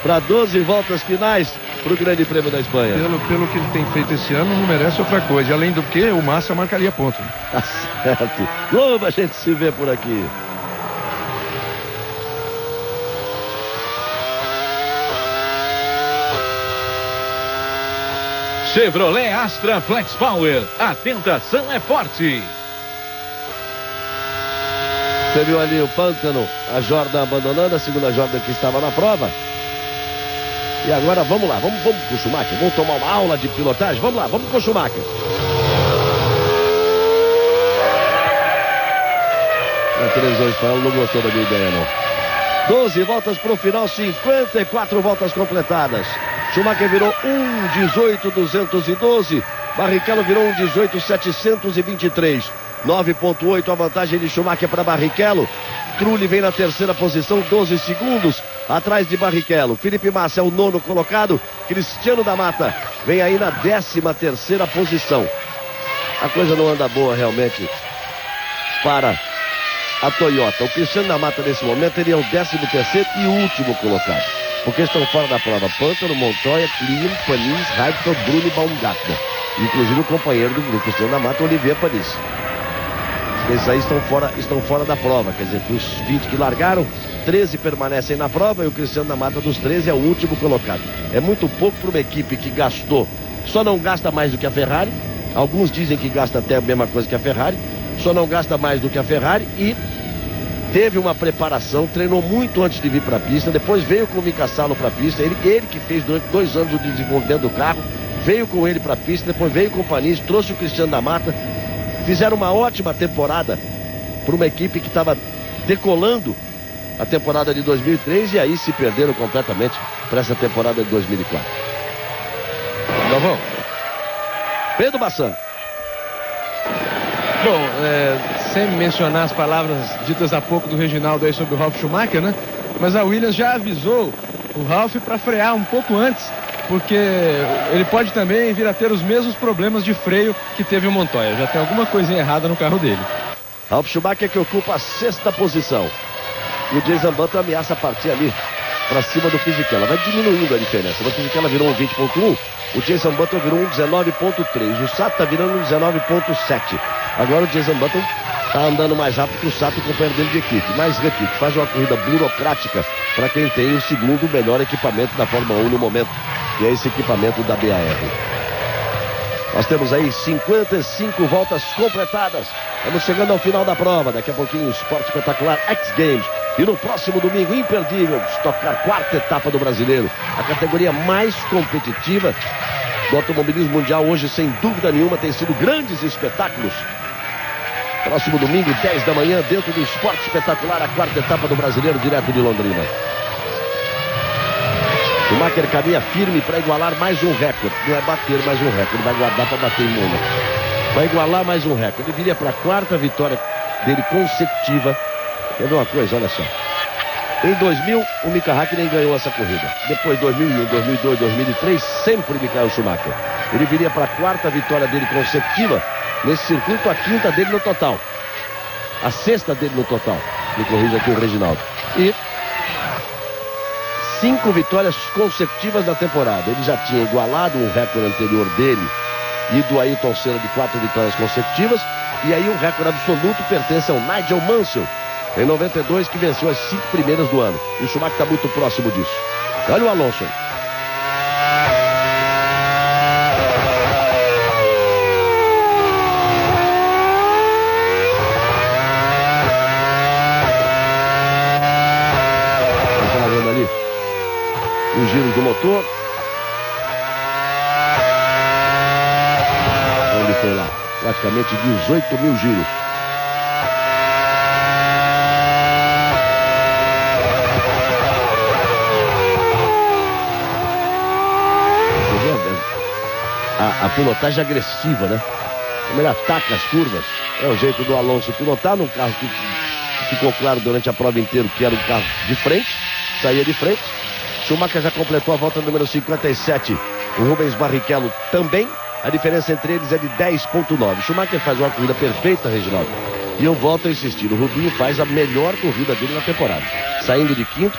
Speaker 2: para 12 voltas finais para o Grande Prêmio da Espanha.
Speaker 3: Pelo que ele tem feito esse ano, não merece outra coisa. Além do que, o Massa marcaria ponto.
Speaker 2: Tá certo. Globo, a gente se vê por aqui.
Speaker 5: Chevrolet Astra Flex Power. A tentação é forte.
Speaker 2: Você viu ali o Pântano, a Jordan abandonando, a segunda Jordan que estava na prova. E agora vamos lá, vamos com o Schumacher, vamos tomar uma aula de pilotagem, vamos lá, vamos com o Schumacher. A televisão espanhola não gostou da minha ideia, não. 12 voltas para o final, 54 voltas completadas. Schumacher virou 1:18.212, Barrichello virou 1:18.723. 9.8 a vantagem de Schumacher para Barrichello. Trulli vem na terceira posição, 12 segundos atrás de Barrichello. Felipe Massa é o 9º colocado. Cristiano da Mata vem aí na 13ª posição. A coisa não anda boa realmente para a Toyota. O Cristiano da Mata nesse momento ele é o 13º e último colocado, porque estão fora da prova Pântano, Montoya, Klien, Panis, Raikkonen, Bruno e Baumgartner. Inclusive o companheiro do Cristiano da Mata, Olivier Panis. Esses aí estão fora da prova, quer dizer, dos 20 que largaram, 13 permanecem na prova e o Cristiano da Mata dos 13 é o último colocado. É muito pouco para uma equipe que gastou, só não gasta mais do que a Ferrari. Alguns dizem que gasta até a mesma coisa que a Ferrari, só não gasta mais do que a Ferrari e teve uma preparação, treinou muito antes de vir para a pista, depois veio com o Mika Salo para a pista, ele que fez durante 2 anos o desenvolvimento do carro, veio com ele para a pista, depois veio com o Panis, trouxe o Cristiano da Mata. Fizeram uma ótima temporada para uma equipe que estava decolando a temporada de 2003 e aí se perderam completamente para essa temporada de 2004.
Speaker 1: Galvão.
Speaker 2: Pedro Bassan.
Speaker 1: Bom, sem mencionar as palavras ditas há pouco do Reginaldo aí sobre o Ralf Schumacher, né? Mas a Williams já avisou o Ralf para frear um pouco antes, porque ele pode também vir a ter os mesmos problemas de freio que teve o Montoya. Já tem alguma coisinha errada no carro dele.
Speaker 2: Ralf Schumacher que ocupa a 6ª posição. E o Jason Button ameaça partir ali para cima do Fisichella. Vai diminuindo a diferença. O Fisichella virou um 20.1, o Jason Button virou um 19.3. O Sato está virando um 19.7. Agora o Jason Button está andando mais rápido que o Sato, o companheiro dele de equipe. Mas, repito, faz uma corrida burocrática para quem tem o segundo melhor equipamento da Fórmula 1 no momento, que é esse equipamento da BAR. Nós temos aí 55 voltas completadas. Estamos chegando ao final da prova. Daqui a pouquinho, o Esporte Espetacular X Games. E no próximo domingo, imperdível, Stock Car, 4ª etapa do Brasileiro. A categoria mais competitiva do automobilismo mundial hoje, sem dúvida nenhuma, tem sido grandes espetáculos. Próximo domingo, 10 da manhã, dentro do Esporte Espetacular, a 4ª etapa do Brasileiro, direto de Londrina. Schumacher caminha firme para igualar mais um recorde. Não é bater mais um recorde, vai guardar para bater em Mônaco. Vai igualar mais um recorde. Ele viria para a 4ª vitória dele consecutiva. Quer ver uma coisa? Olha só. Em 2000, o Mika Häkkinen ganhou essa corrida. Depois, 2001, 2002, 2003, sempre Michael Schumacher. Ele viria para a 4ª vitória dele consecutiva nesse circuito, a 5ª dele no total. A 6ª dele no total. Me corrija aqui o Reginaldo. E 5 vitórias consecutivas na temporada. Ele já tinha igualado um recorde anterior dele e do Ayrton Senna de 4 vitórias consecutivas. E aí o recorde absoluto pertence ao Nigel Mansell, em 92, que venceu as 5 primeiras do ano. E o Schumacher está muito próximo disso. Olha o Alonso. Está vendo ali os giros do motor. Ele foi lá, praticamente 18 mil giros. A pilotagem agressiva, né? Como ele ataca as curvas. É o jeito do Alonso pilotar num carro que ficou claro durante a prova inteira que era um carro de frente, saía de frente. Schumacher já completou a volta número 57. O Rubens Barrichello também. A diferença entre eles é de 10.9. Schumacher faz uma corrida perfeita, Reginaldo. E eu volto a insistir, o Rubinho faz a melhor corrida dele na temporada. Saindo de quinto,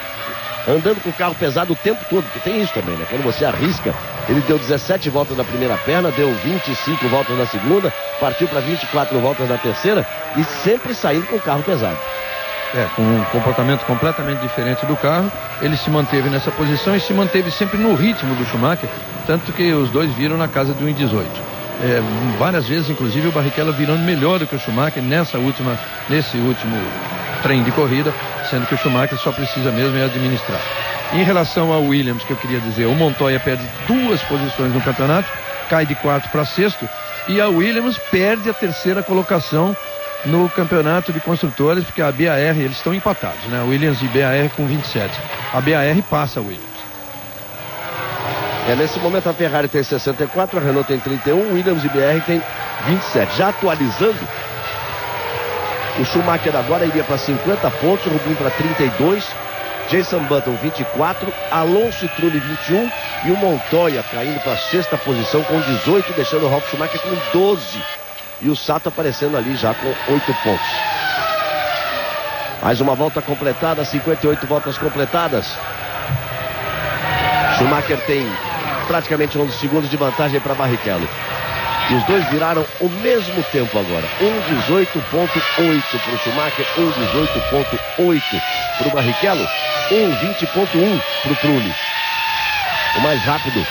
Speaker 2: andando com o carro pesado o tempo todo, porque tem isso também, né? Quando você arrisca, ele deu 17 voltas na primeira perna, deu 25 voltas na segunda, partiu para 24 voltas na terceira e sempre saindo com o carro pesado.
Speaker 3: Com um comportamento completamente diferente do carro, ele se manteve nessa posição e se manteve sempre no ritmo do Schumacher, tanto que os dois viram na casa do 1,18. Várias vezes, inclusive, o Barrichello virando melhor do que o Schumacher nesse último trem de corrida, sendo que o Schumacher só precisa mesmo administrar. Em relação ao Williams, que eu queria dizer, o Montoya perde 2 posições no campeonato, cai de 4 para 6º, e a Williams perde a 3ª colocação no campeonato de construtores, porque a BAR, eles estão empatados, né? Williams e BAR com 27. A BAR passa a Williams.
Speaker 2: Nesse momento a Ferrari tem 64, a Renault tem 31, Williams e BR tem 27. Já atualizando, o Schumacher agora iria para 50 pontos, o Rubinho para 32, Jason Button 24, Alonso e Trulli 21 e o Montoya caindo para a 6ª posição com 18, deixando o Ralf Schumacher com 12. E o Sato aparecendo ali já com 8 pontos. Mais uma volta completada, 58 voltas completadas. Schumacher tem praticamente 11 segundos de vantagem para Barrichello. E os dois viraram o mesmo tempo agora. 1:18.8 para o Schumacher, 1:18.8 para o Barrichello, 1:20.1 para o Trulli. O mais rápido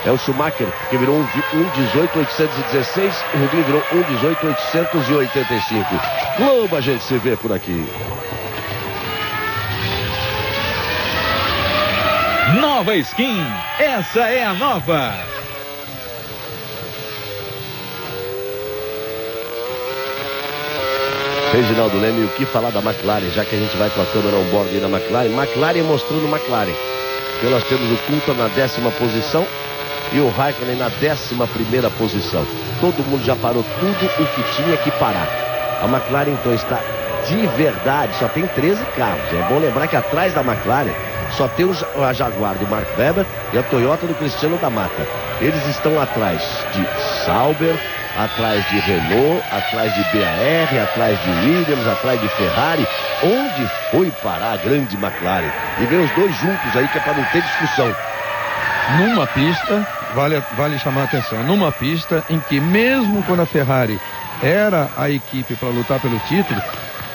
Speaker 2: é o Schumacher, que virou 1:18.816, o Rubinho virou 1:18.885. Globo, a gente se vê por aqui.
Speaker 5: Nova skin, essa é a nova.
Speaker 2: Reginaldo Leme, o que falar da McLaren, já que a gente vai com a câmera on-board aí da McLaren. McLaren mostrando McLaren. Então nós temos o Coulthard na 10ª posição e o Raikkonen na 11ª posição. Todo mundo já parou tudo o que tinha que parar. A McLaren então está de verdade, só tem 13 carros. É bom lembrar que atrás da McLaren só tem a Jaguar do Mark Webber e a Toyota do Cristiano da Mata. Eles estão atrás de Sauber, atrás de Renault, atrás de BAR, atrás de Williams, atrás de Ferrari. Onde foi parar a grande McLaren? E vem os dois juntos aí, que é para não ter discussão.
Speaker 3: Numa pista, vale chamar a atenção, numa pista em que mesmo quando a Ferrari era a equipe para lutar pelo título,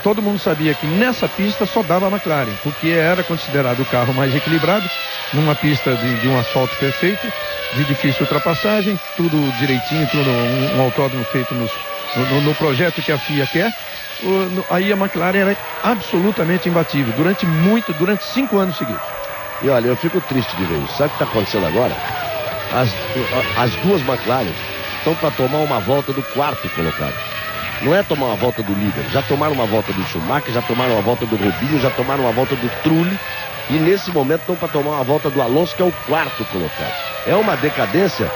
Speaker 3: todo mundo sabia que nessa pista só dava a McLaren, porque era considerado o carro mais equilibrado, numa pista de um asfalto perfeito, de difícil ultrapassagem, tudo direitinho, tudo um autódromo feito no projeto que a FIA quer. Aí a McLaren era absolutamente imbatível, durante 5 anos seguidos.
Speaker 2: E olha, eu fico triste de ver isso. Sabe o que está acontecendo agora? As duas McLaren estão para tomar uma volta do quarto colocado. Não é tomar uma volta do líder. Já tomaram uma volta do Schumacher, já tomaram uma volta do Rubinho, já tomaram uma volta do Trulli. E nesse momento estão para tomar uma volta do Alonso, que é o quarto colocado. É uma decadência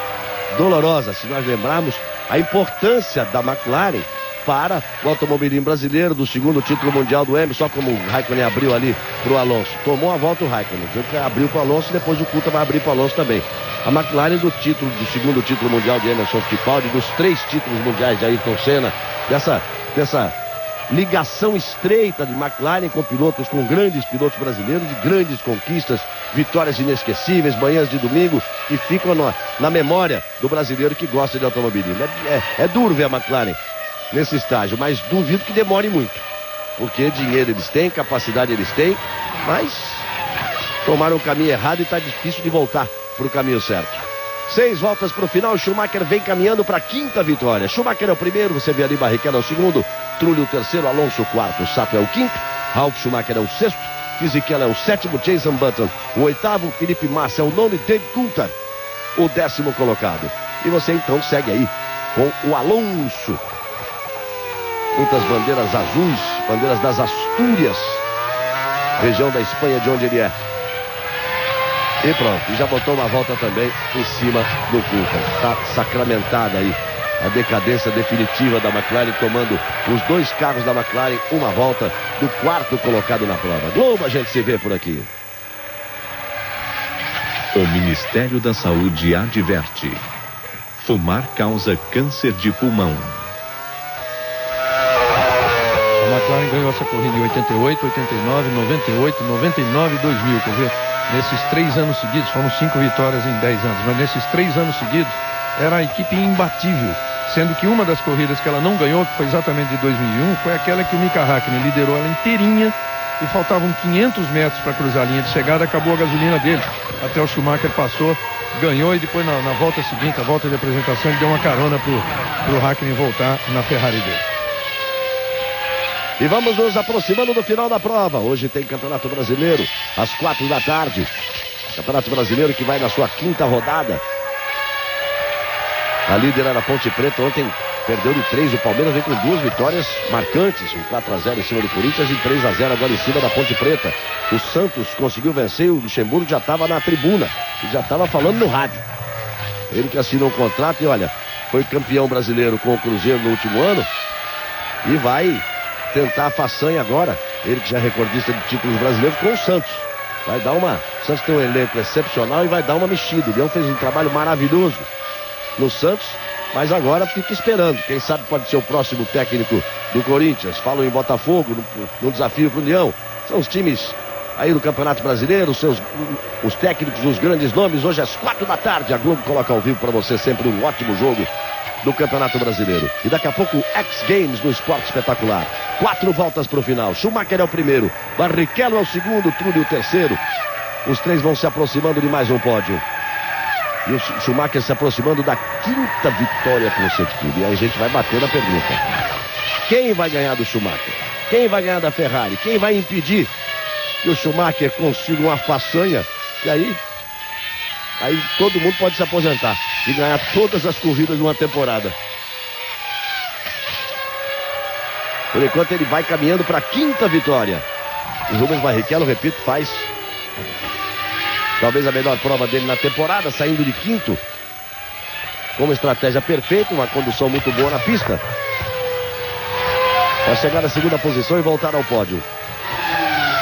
Speaker 2: dolorosa, se nós lembrarmos a importância da McLaren para o automobilismo brasileiro, do segundo título mundial do Emerson, só como o Raikkonen abriu ali para o Alonso. Tomou a volta o Raikkonen, abriu para o Alonso e depois o Coulter vai abrir para o Alonso também. A McLaren do segundo título mundial de Emerson Fittipaldi, dos 3 títulos mundiais de Ayrton Senna, dessa ligação estreita de McLaren com pilotos, com grandes pilotos brasileiros, de grandes conquistas, vitórias inesquecíveis, manhãs de domingo, que ficam na memória do brasileiro que gosta de automobilismo. É duro ver a McLaren nesse estágio, mas duvido que demore muito, porque dinheiro eles têm, capacidade eles têm, mas tomaram o caminho errado e está difícil de voltar para o caminho certo. 6 voltas para o final, Schumacher vem caminhando para a 5ª vitória. Schumacher é o primeiro, você vê ali, Barrichello é o segundo, Trulli o terceiro, Alonso o quarto, Sato é o quinto, Ralf Schumacher é o sexto, Fisichella é o sétimo, Jason Button o oitavo, Felipe Massa é o nono e Dave Coulthard o 10º colocado. E você então segue aí com o Alonso. Muitas bandeiras azuis, bandeiras das Astúrias, região da Espanha de onde ele é. E pronto, e já botou uma volta também em cima do Coulthard. Está sacramentada aí a decadência definitiva da McLaren, tomando os 2 carros da McLaren uma volta do 4º colocado na prova. Globo, a gente se vê por aqui.
Speaker 4: O Ministério da Saúde adverte: fumar causa câncer de pulmão.
Speaker 3: A McLaren ganhou essa corrida em 88, 89, 98, 99 e 2000, quer ver? Nesses 3 anos seguidos, foram 5 vitórias em 10 anos, mas nesses 3 anos seguidos, era a equipe imbatível, sendo que uma das corridas que ela não ganhou, que foi exatamente de 2001, foi aquela que o Mika Hakkinen liderou ela inteirinha e faltavam 500 metros para cruzar a linha de chegada, acabou a gasolina dele, até o Schumacher passou, ganhou e depois na volta seguinte, a volta de apresentação, ele deu uma carona pro Hakkinen voltar na Ferrari dele.
Speaker 2: E vamos nos aproximando do final da prova. Hoje tem Campeonato Brasileiro, às 4 da tarde. Campeonato Brasileiro que vai na sua 5ª rodada. A líder era a Ponte Preta, ontem perdeu de 3. O Palmeiras vem com 2 vitórias marcantes, um 4-0 em cima do Corinthians e 3-0 agora em cima da Ponte Preta. O Santos conseguiu vencer, o Luxemburgo já estava na tribuna e já estava falando no rádio. Ele que assinou um contrato e olha, foi campeão brasileiro com o Cruzeiro no último ano e vai tentar a façanha agora, ele que já é recordista de títulos brasileiros com o Santos. Vai dar uma... O Santos tem um elenco excepcional e vai dar uma mexida. O Leão fez um trabalho maravilhoso no Santos, mas agora fica esperando. Quem sabe pode ser o próximo técnico do Corinthians. Falam em Botafogo, no desafio pro Leão. São os times aí do Campeonato Brasileiro, os técnicos, os grandes nomes. Hoje às 4 da tarde, a Globo coloca ao vivo para você sempre um ótimo jogo do Campeonato Brasileiro. E daqui a pouco X Games no Esporte Espetacular. 4 voltas para o final. Schumacher é o primeiro, Barrichello é o segundo, Trulli o terceiro. Os 3 vão se aproximando de mais um pódio. E o Schumacher se aproximando da 5ª vitória consecutiva. E aí a gente vai bater na pergunta: quem vai ganhar do Schumacher? Quem vai ganhar da Ferrari? Quem vai impedir que o Schumacher consiga uma façanha? E aí todo mundo pode se aposentar e ganhar todas as corridas de uma temporada. Por enquanto ele vai caminhando para a 5ª vitória. O Rubens Barrichello, repito, faz talvez a melhor prova dele na temporada, saindo de 5º, com uma estratégia perfeita, uma condução muito boa na pista, para chegar na 2ª posição e voltar ao pódio.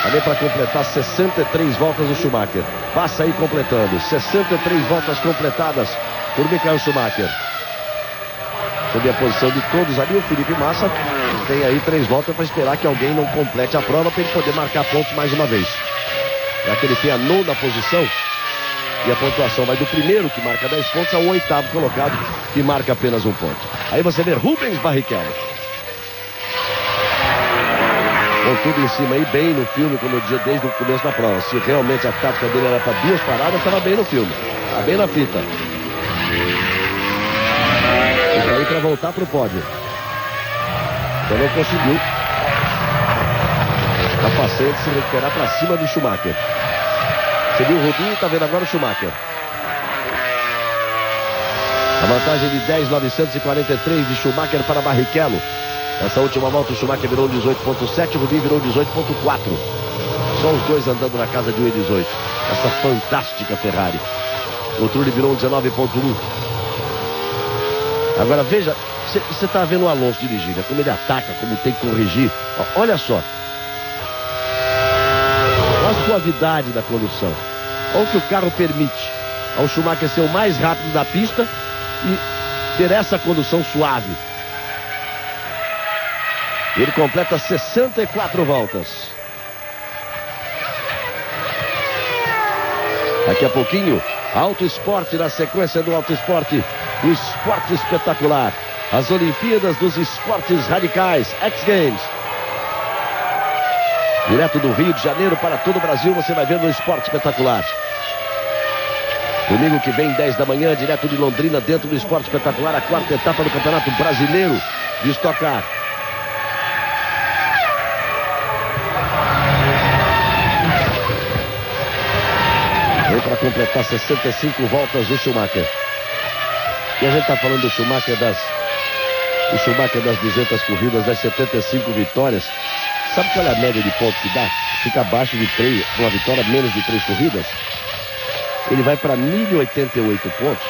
Speaker 2: Também para completar 63 voltas do Schumacher. Passa aí completando 63 voltas completadas por Michael Schumacher. Sobre a posição de todos ali, o Felipe Massa tem aí 3 voltas para esperar que alguém não complete a prova para ele poder marcar pontos mais uma vez. Já que ele tem a 9ª posição e a pontuação vai do primeiro que marca 10 pontos ao 8º colocado que marca apenas 1 ponto. Aí você vê Rubens Barrichello. Com tudo em cima aí, bem no filme, como eu dizia desde o começo da prova. Se realmente a tática dele era para 2 paradas, estava bem no filme. Está bem na fita. Fica aí para voltar para o pódio. Então não conseguiu. Está passando de se recuperar para cima do Schumacher. Você viu o Rubinho, está vendo agora o Schumacher. A vantagem de 10.943 de Schumacher para Barrichello. Essa última volta o Schumacher virou 18.7, o Rubinho virou 18.4. Só os dois andando na casa de 1,18. Essa fantástica Ferrari. O Trulli virou 19.1. Agora veja, você está vendo o Alonso dirigir, né? Como ele ataca, como tem que corrigir. Olha só. A suavidade da condução. Olha o que o carro permite ao Schumacher ser o mais rápido da pista e ter essa condução suave. Ele completa 64 voltas. Daqui a pouquinho, Auto Esporte, na sequência do Auto Esporte, o esporte espetacular. As Olimpíadas dos Esportes Radicais, X Games. Direto do Rio de Janeiro para todo o Brasil, você vai ver no Esporte Espetacular. Domingo que vem, 10 da manhã, direto de Londrina, dentro do Esporte Espetacular, a 4ª etapa do Campeonato Brasileiro de Stock Car. Veio para completar 65 voltas o Schumacher. E a gente está falando do Schumacher das 200 corridas, das 75 vitórias. Sabe qual é a média de pontos que dá? Fica abaixo de 3, uma vitória, menos de 3 corridas. Ele vai para 1.088 pontos,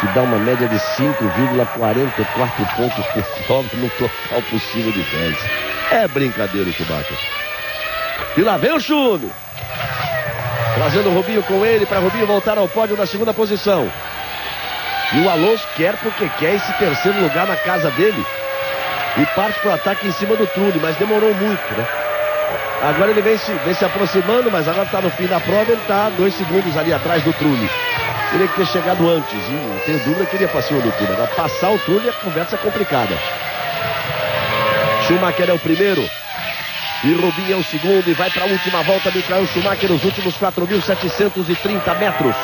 Speaker 2: que dá uma média de 5,44 pontos por prova no total possível de 10. É brincadeira o Schumacher. E lá vem o Schumi. Trazendo o Rubinho com ele, para Rubinho voltar ao pódio na 2ª posição. E o Alonso quer porque quer esse 3º lugar na casa dele. E parte para o ataque em cima do Trulli, mas demorou muito, né? Agora ele vem se aproximando, mas agora está no fim da prova, ele está 2 segundos ali atrás do Trulli. Teria que ter chegado antes, e não tenho dúvida que ele ia para cima do Trulli. Agora passar o Trulli, a conversa é complicada. Schumacher é o primeiro. E Rubinho é o segundo, e vai para a última volta, Michael Schumacher, os últimos 4.730 metros.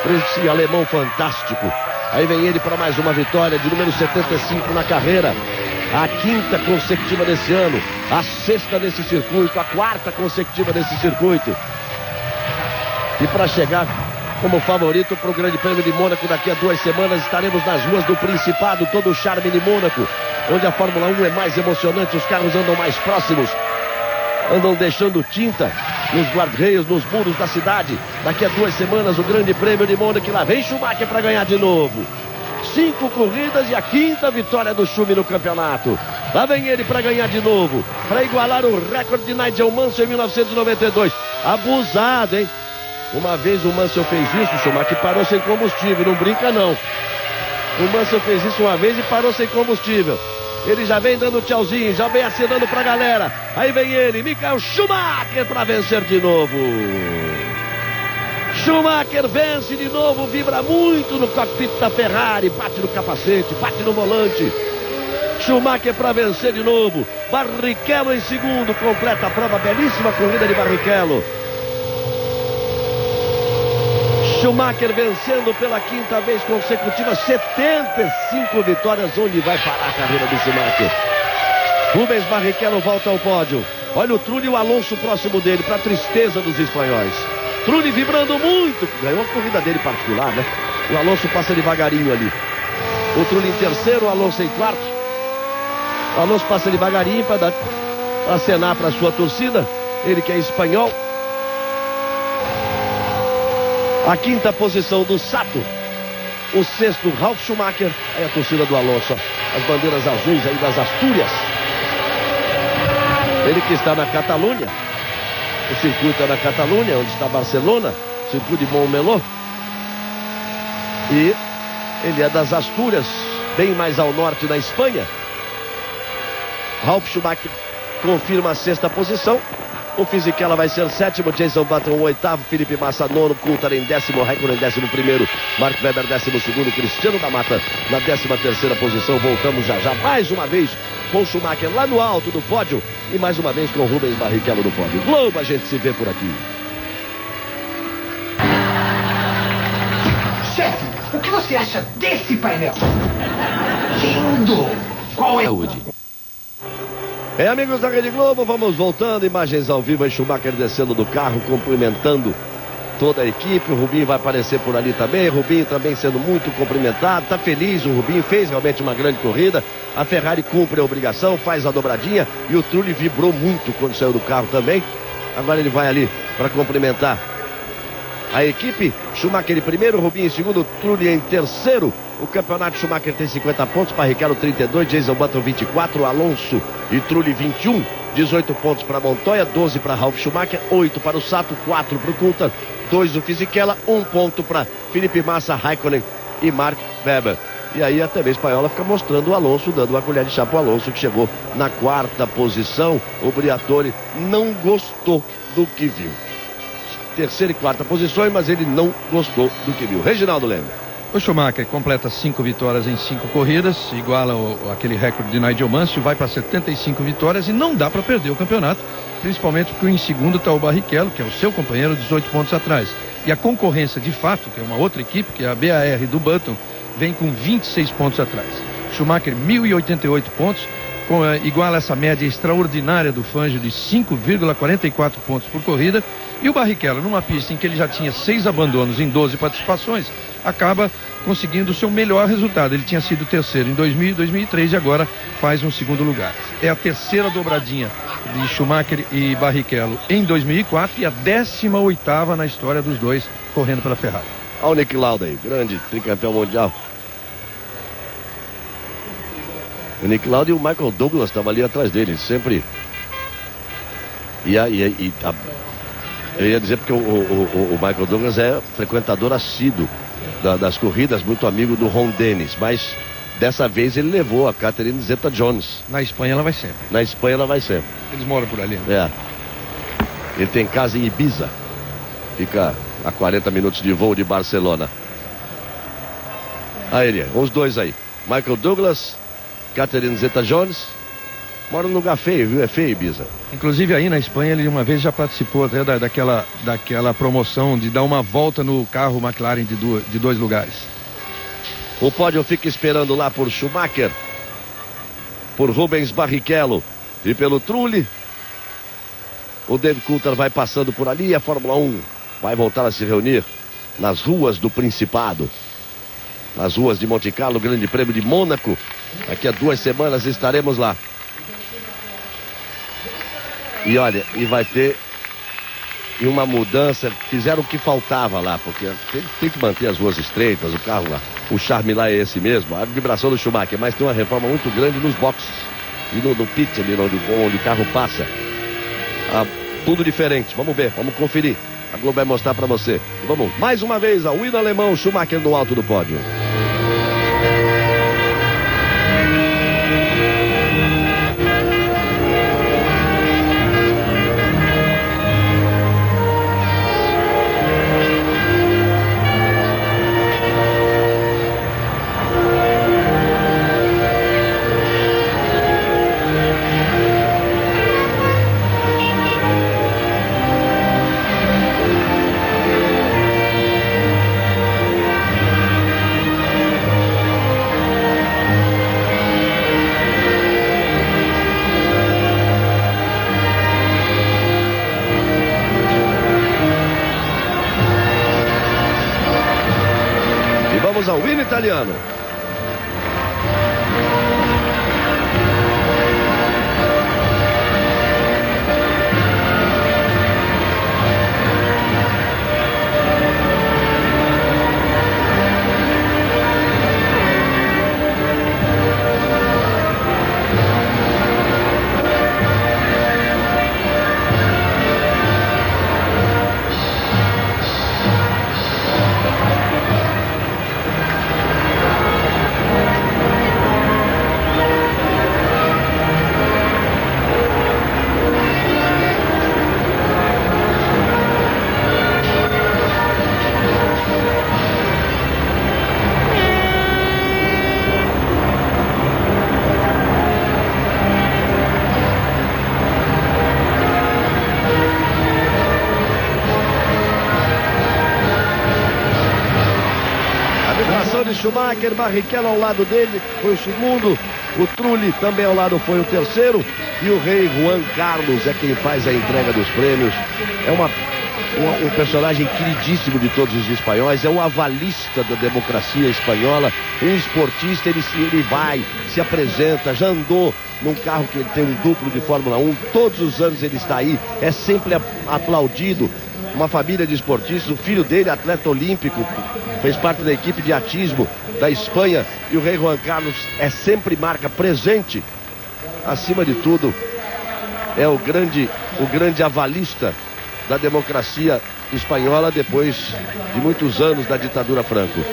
Speaker 2: Esse alemão fantástico. Aí vem ele para mais uma vitória de número 75 na carreira. A 5ª consecutiva desse ano, a 6ª nesse circuito, a 4ª consecutiva nesse circuito. E para chegar como favorito para o Grande Prêmio de Mônaco, daqui a 2 semanas estaremos nas ruas do Principado, todo o charme de Mônaco, onde a Fórmula 1 é mais emocionante, os carros andam mais próximos, andam deixando tinta nos guarda-reios, nos muros da cidade. Daqui a 2 semanas o Grande Prêmio de Mônaco, lá vem Schumacher para ganhar de novo. 5 corridas e a 5ª vitória do Schumi no campeonato. Lá vem ele para ganhar de novo, para igualar o recorde de Nigel Mansell em 1992. Abusado, hein? Uma vez o Mansell fez isso, Schumacher parou sem combustível, não brinca não. O Mansell fez isso uma vez e parou sem combustível. Ele já vem dando tchauzinho, já vem acenando pra galera. Aí vem ele, Michael Schumacher, para vencer de novo. Schumacher vence de novo, vibra muito no cockpit da Ferrari, bate no capacete, bate no volante. Schumacher para vencer de novo. Barrichello em segundo, completa a prova, belíssima corrida de Barrichello. Schumacher vencendo pela 5ª vez consecutiva, 75 vitórias. Onde vai parar a carreira do Schumacher? Rubens Barrichello volta ao pódio. Olha o Trulli e o Alonso próximo dele, para tristeza dos espanhóis. Trulli vibrando muito, ganhou a corrida dele particular, né? O Alonso passa devagarinho ali. O Trulli em terceiro, o Alonso em quarto. O Alonso passa devagarinho para acenar para a sua torcida. Ele que é espanhol. A 5ª posição do Sato. O 6º, Ralf Schumacher. Aí a torcida do Alonso. As bandeiras azuis aí das Astúrias. Ele que está na Catalunha. O circuito é na Catalunha, onde está Barcelona. Circuito de Montmeló. E Ele é das Astúrias, bem mais ao norte da Espanha. Ralf Schumacher confirma a 6ª posição. O Fisichella vai ser 7º, Jason Button 8º, Felipe Massa 9º, Coulthard em 10º, Raikkonen 11º, Mark Webber 12º, Cristiano da Mata na 13ª posição. Voltamos já mais uma vez com Schumacher lá no alto do pódio e mais uma vez com Rubens Barrichello no pódio. Globo, a gente se vê por aqui.
Speaker 6: Chefe, o que você acha desse painel? Lindo! Qual é o de?
Speaker 2: Amigos da Rede Globo, vamos voltando, imagens ao vivo, aí Schumacher descendo do carro, cumprimentando toda a equipe. O Rubinho vai aparecer por ali também, Rubinho também sendo muito cumprimentado, tá feliz, o Rubinho fez realmente uma grande corrida. A Ferrari cumpre a obrigação, faz a dobradinha e o Trulli vibrou muito quando saiu do carro também. Agora ele vai ali para cumprimentar a equipe. Schumacher em primeiro, Rubinho em segundo, Trulli em terceiro. O campeonato Schumacher tem 50 pontos, Barrichello 32, Jason Button 24, Alonso e Trulli 21, 18 pontos para Montoya, 12 para Ralf Schumacher, 8 para o Sato, 4 para o Coulthard, 2 do Fisichella, 1 ponto para Felipe Massa, Raikkonen e Mark Webber. E aí a TV espanhola fica mostrando o Alonso, dando uma colher de chá para o Alonso, que chegou na 4ª posição. O Briatore não gostou do que viu. 3ª e 4ª posições, mas ele não gostou do que viu. Reginaldo Leme.
Speaker 3: O Schumacher completa 5 vitórias em 5 corridas, iguala aquele recorde de Nigel Mansell, vai para 75 vitórias e não dá para perder o campeonato, principalmente porque em segundo está o Barrichello, que é o seu companheiro, 18 pontos atrás. E a concorrência de fato, que é uma outra equipe, que é a BAR do Button, vem com 26 pontos atrás. Schumacher, 1.088 pontos, iguala essa média extraordinária do Fangio de 5,44 pontos por corrida. E o Barrichello, numa pista em que ele já tinha 6 abandonos em 12 participações, acaba conseguindo o seu melhor resultado. Ele tinha sido terceiro em 2000 e 2003 e agora faz um segundo lugar. É a 3ª dobradinha de Schumacher e Barrichello em 2004 e a 18ª na história dos dois correndo pela Ferrari.
Speaker 2: Olha o Nick Lauda aí, grande tricampeão mundial. O Nick Lauda e o Michael Douglas estavam ali atrás dele, sempre. Eu ia dizer porque o Michael Douglas é frequentador assíduo das corridas, muito amigo do Ron Dennis, mas dessa vez ele levou a Catherine Zeta-Jones.
Speaker 3: Na Espanha ela vai sempre.
Speaker 2: Na Espanha ela vai sempre.
Speaker 3: Eles moram por ali.
Speaker 2: É. Ele tem casa em Ibiza. Fica a 40 minutos de voo de Barcelona. Aí ele, os dois aí. Michael Douglas, Catherine Zeta-Jones. Mora num lugar feio, viu? É feio Ibiza.
Speaker 3: Inclusive aí na Espanha ele uma vez já participou até daquela promoção de dar uma volta no carro McLaren de 2 lugares.
Speaker 2: O pódio fica esperando lá por Schumacher, por Rubens Barrichello e pelo Trulli. O David Coulthard vai passando por ali e a Fórmula 1 vai voltar a se reunir nas ruas do Principado. Nas ruas de Monte Carlo, Grande Prêmio de Mônaco. Daqui a 2 semanas estaremos lá. E olha, e vai ter uma mudança, fizeram o que faltava lá, porque tem que manter as ruas estreitas, o carro lá, o charme lá é esse mesmo, a vibração do Schumacher, mas tem uma reforma muito grande nos boxes e no pit ali, onde o carro passa. Tudo diferente, vamos ver, vamos conferir. A Globo vai mostrar pra você. E vamos, mais uma vez, ao hino alemão, Schumacher no alto do pódio. Ao hino italiano. Michael Schumacher, Barrichello ao lado dele, foi o segundo. O Trulli também ao lado foi o terceiro. E o rei Juan Carlos é quem faz a entrega dos prêmios. É um personagem queridíssimo de todos os espanhóis, é um avalista da democracia espanhola, um esportista, ele vai, se apresenta, já andou num carro que ele tem um duplo de Fórmula 1, todos os anos ele está aí, é sempre aplaudido. Uma família de esportistas, o filho dele, atleta olímpico, fez parte da equipe de atismo da Espanha, e o rei Juan Carlos é sempre marca presente. Acima de tudo, é o grande avalista da democracia espanhola depois de muitos anos da ditadura Franco.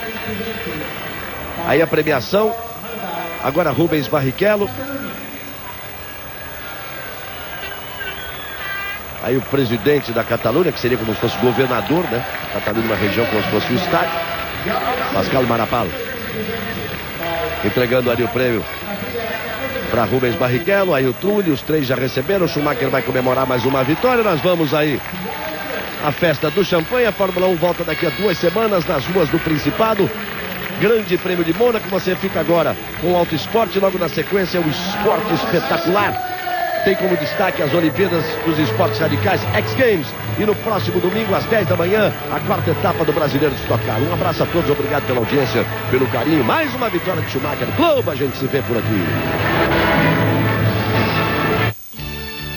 Speaker 2: Aí a premiação, agora Rubens Barrichello. Aí o presidente da Catalunha, que seria como se fosse governador, né? Catalunha é uma região como se fosse o estado. Pascal Marapalo. Entregando ali o prêmio para Rubens Barrichello. Aí o Trulli, os três já receberam. O Schumacher vai comemorar mais uma vitória. Nós vamos aí à festa do champanhe. A Fórmula 1 volta daqui a 2 semanas nas ruas do Principado. Grande Prêmio de Mônaco. Você fica agora com o Auto Esporte. Logo na sequência, o Esporte Espetacular. Tem como destaque as Olimpíadas dos Esportes Radicais, X Games. E no próximo domingo, às 10 da manhã, a 4ª etapa do Brasileiro de Stock Car. Um abraço a todos, obrigado pela audiência, pelo carinho. Mais uma vitória de Schumacher Globo, a gente se vê por aqui.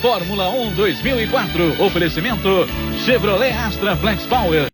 Speaker 5: Fórmula 1 2004, oferecimento Chevrolet Astra Flex Power.